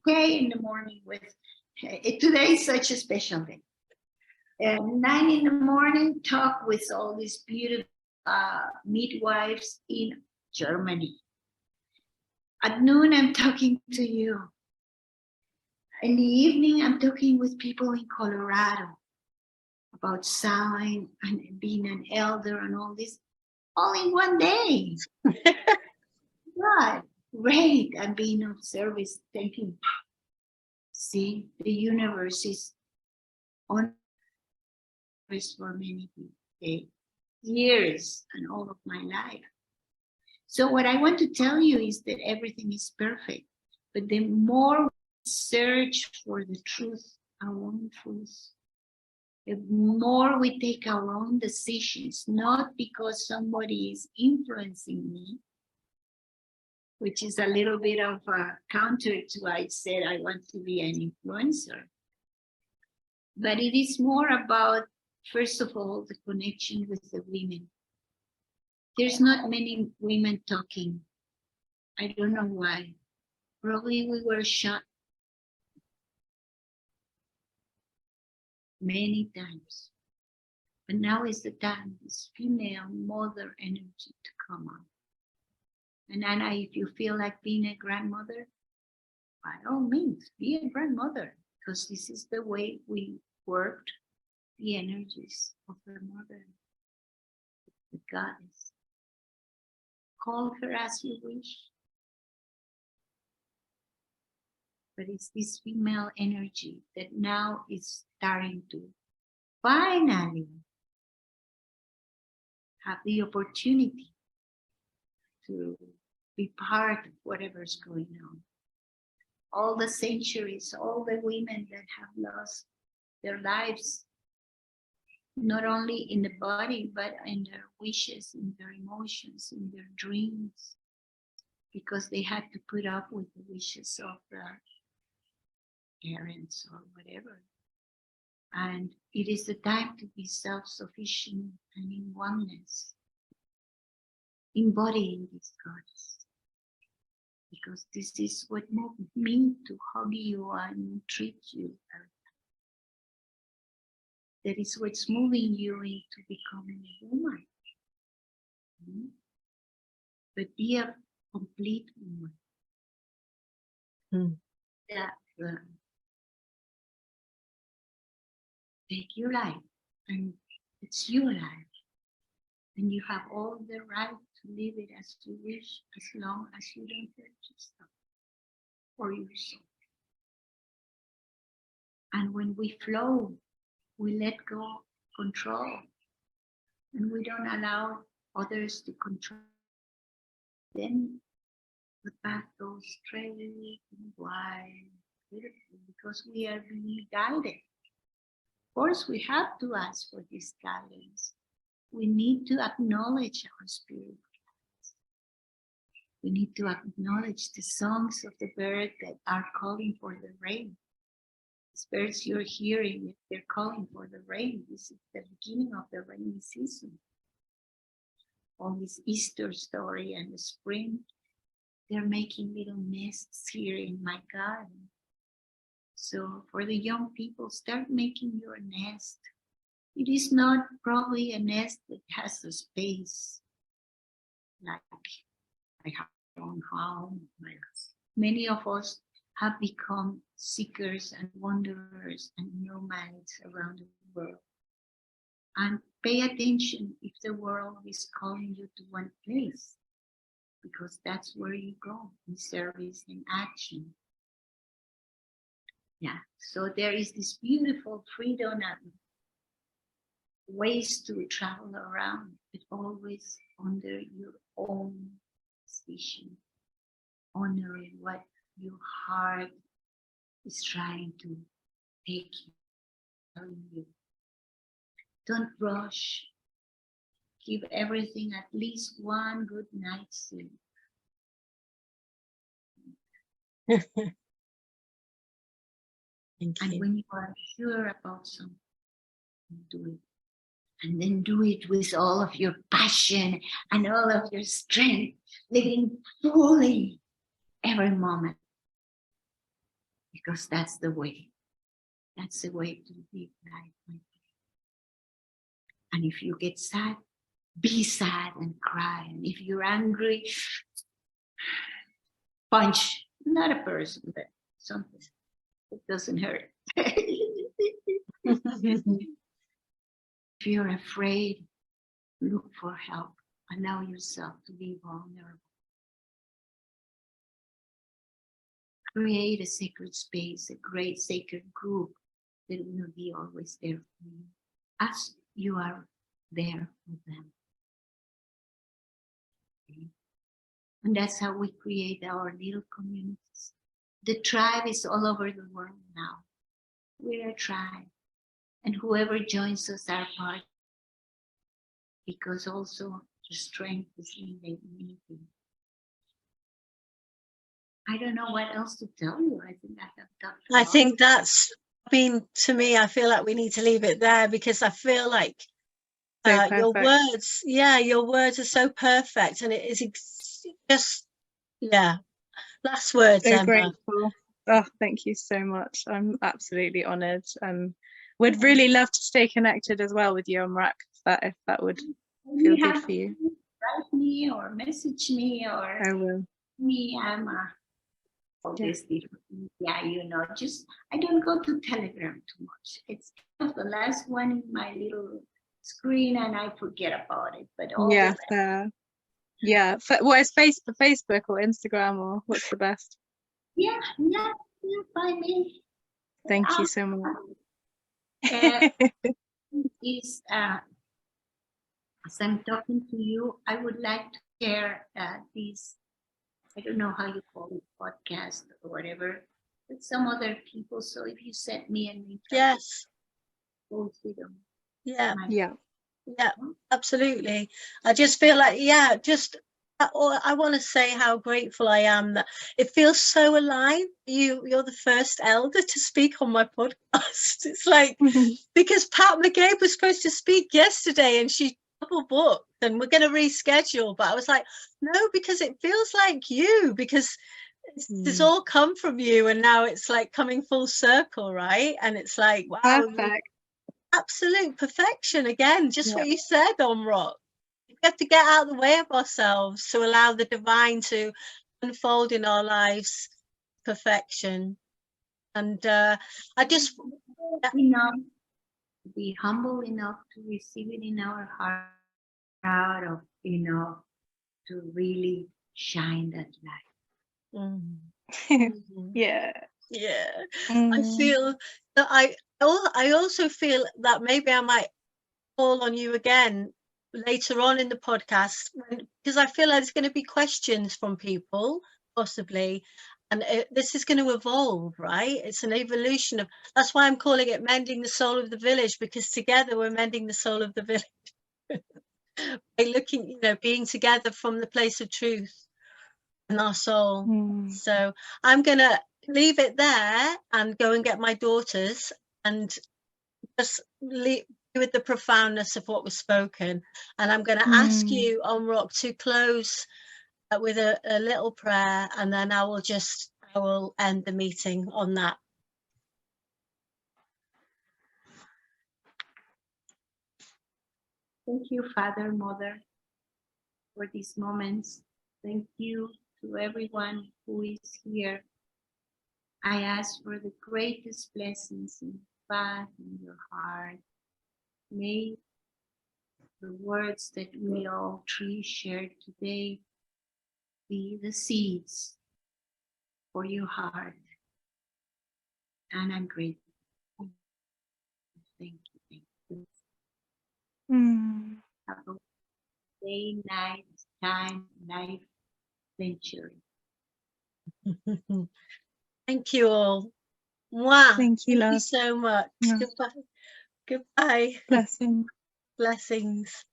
Speaker 2: in the morning with, today is such a special day. 9 in the morning, talk with all these beautiful midwives in Germany. At noon, I'm talking to you. In the evening, I'm talking with people in Colorado about sound and being an elder and all this, all in one day. God, great, I'm being of service. Thank you. See, the universe is on service for many years and all of my life. So what I want to tell you is that everything is perfect, but the more we search for the truth, our own truth, the more we take our own decisions, not because somebody is influencing me, which is a little bit of a counter to I said I want to be an influencer. But it is more about, first of all, the connection with the women. There's not many women talking. I don't know why. Probably we were shut many times. But now is the time, this female mother energy to come out. And Anna, if you feel like being a grandmother, by all means, be a grandmother, because this is the way we worked the energies of her mother, the goddess. Call her as you wish. But it's this female energy that now is starting to finally have the opportunity to be part of whatever's going on. All the centuries, all the women that have lost their lives, not only in the body, but in their wishes, in their emotions, in their dreams, because they had to put up with the wishes of the parents or whatever. And it is the time to be self-sufficient and in oneness, embodying this goddess. Because this is what moved me to hug you and treat you. That is what's moving you into becoming a woman. But be a complete woman. That take your life, and it's your life. And you have all the right to live it as you wish, as long as you don't hurt yourself or your soul. And when we flow, we let go of control, and we don't allow others to control. Then the path goes straight and wide, beautiful, because we are being guided. Of course, we have to ask for this guidance. We need to acknowledge our spirit guidance. We need to acknowledge the songs of the bird that are calling for the rain. These birds you're hearing, they're calling for the rain. This is the beginning of the rainy season. All this Easter story and the spring, they're making little nests here in my garden. So for the young people, start making your nest. It is not probably a nest that has a space like I have my own home. Many of us have become seekers and wanderers and nomads around the world. And pay attention if the world is calling you to one place, because that's where you go in service and action. Yeah, so there is this beautiful freedom and ways to travel around, but always under your own vision, honoring what your heart is trying to take you, telling you. Don't rush. Give everything at least one good night's sleep. And when you are sure about something, do it. And then do it with all of your passion and all of your strength, living fully every moment. Because that's the way. That's the way to live life, my friend. And if you get sad, be sad and cry. And if you're angry, punch, not a person, but something that doesn't hurt. If you're afraid, look for help. Allow yourself to be vulnerable. Create a sacred space, a great sacred group that will be always there for you, as you are there with them. Okay? And that's how we create our little communities. The tribe is all over the world now. We're a tribe. And whoever joins us are part, because also the strength is in the unity. I don't know what else to tell you. I think I have talked a lot.
Speaker 1: I think that's, I mean, to me, I feel like we need to leave it there, because I feel like your words, your words are so perfect, and it is just, last words,
Speaker 3: So
Speaker 1: Emma.
Speaker 3: grateful. Oh, thank you so much. I'm absolutely honoured. Would really love to stay connected as well with you, AumRak, if that would feel good for you.
Speaker 2: Write me or message me or
Speaker 3: I will.
Speaker 2: me. I'm obviously, you know, just I don't go to Telegram too much. It's kind of the last one in my little screen, and I forget about it. But all
Speaker 3: what is Facebook or Instagram, or what's the best?
Speaker 2: By me.
Speaker 3: Thank you so much.
Speaker 2: Is as I'm talking to you, I would like to share this, I don't know how you call it, podcast or whatever, with some other people. So if you send me a link,
Speaker 1: Yes.
Speaker 2: go see them.
Speaker 1: Yeah, absolutely. I just feel like, I want to say how grateful I am that it feels so alive. You're the first elder to speak on my podcast. It's like, because Pat McCabe was supposed to speak yesterday and she double booked, and we're going to reschedule, but I was like, no, because it feels like you, because it's all come from you, and now it's like coming full circle, right? And it's like, wow, absolute perfection again, just what you said, AumRak. We have to get out of the way of ourselves to allow the divine to unfold in our lives. Perfection. And I just
Speaker 2: be humble enough to receive it in our heart, proud of enough to really shine that light.
Speaker 1: I feel that I also feel that maybe I might call on you again later on in the podcast, because I feel like there's going to be questions from people, possibly, and this is going to evolve, right? It's an evolution of, that's why I'm calling it Mending the Soul of the Village, because together we're mending the soul of the village. By looking, being together from the place of truth in our soul. So I'm going to leave it there and go and get my daughters and just leave with the profoundness of what was spoken. And I'm going to ask you, AumRak, to close with a little prayer, and then I will end the meeting on that.
Speaker 2: Thank you, Father, Mother, for these moments. Thank you to everyone who is here. I ask for the greatest blessings in path in your heart. May the words that we all three shared today be the seeds for your heart. And I'm grateful. Thank you. Thank you. Have a day, night, time, life, venture.
Speaker 1: Thank you all. Mwah.
Speaker 3: Thank you, love.
Speaker 1: so much.
Speaker 3: Yeah.
Speaker 1: Goodbye. Goodbye.
Speaker 3: Blessing.
Speaker 1: Blessings.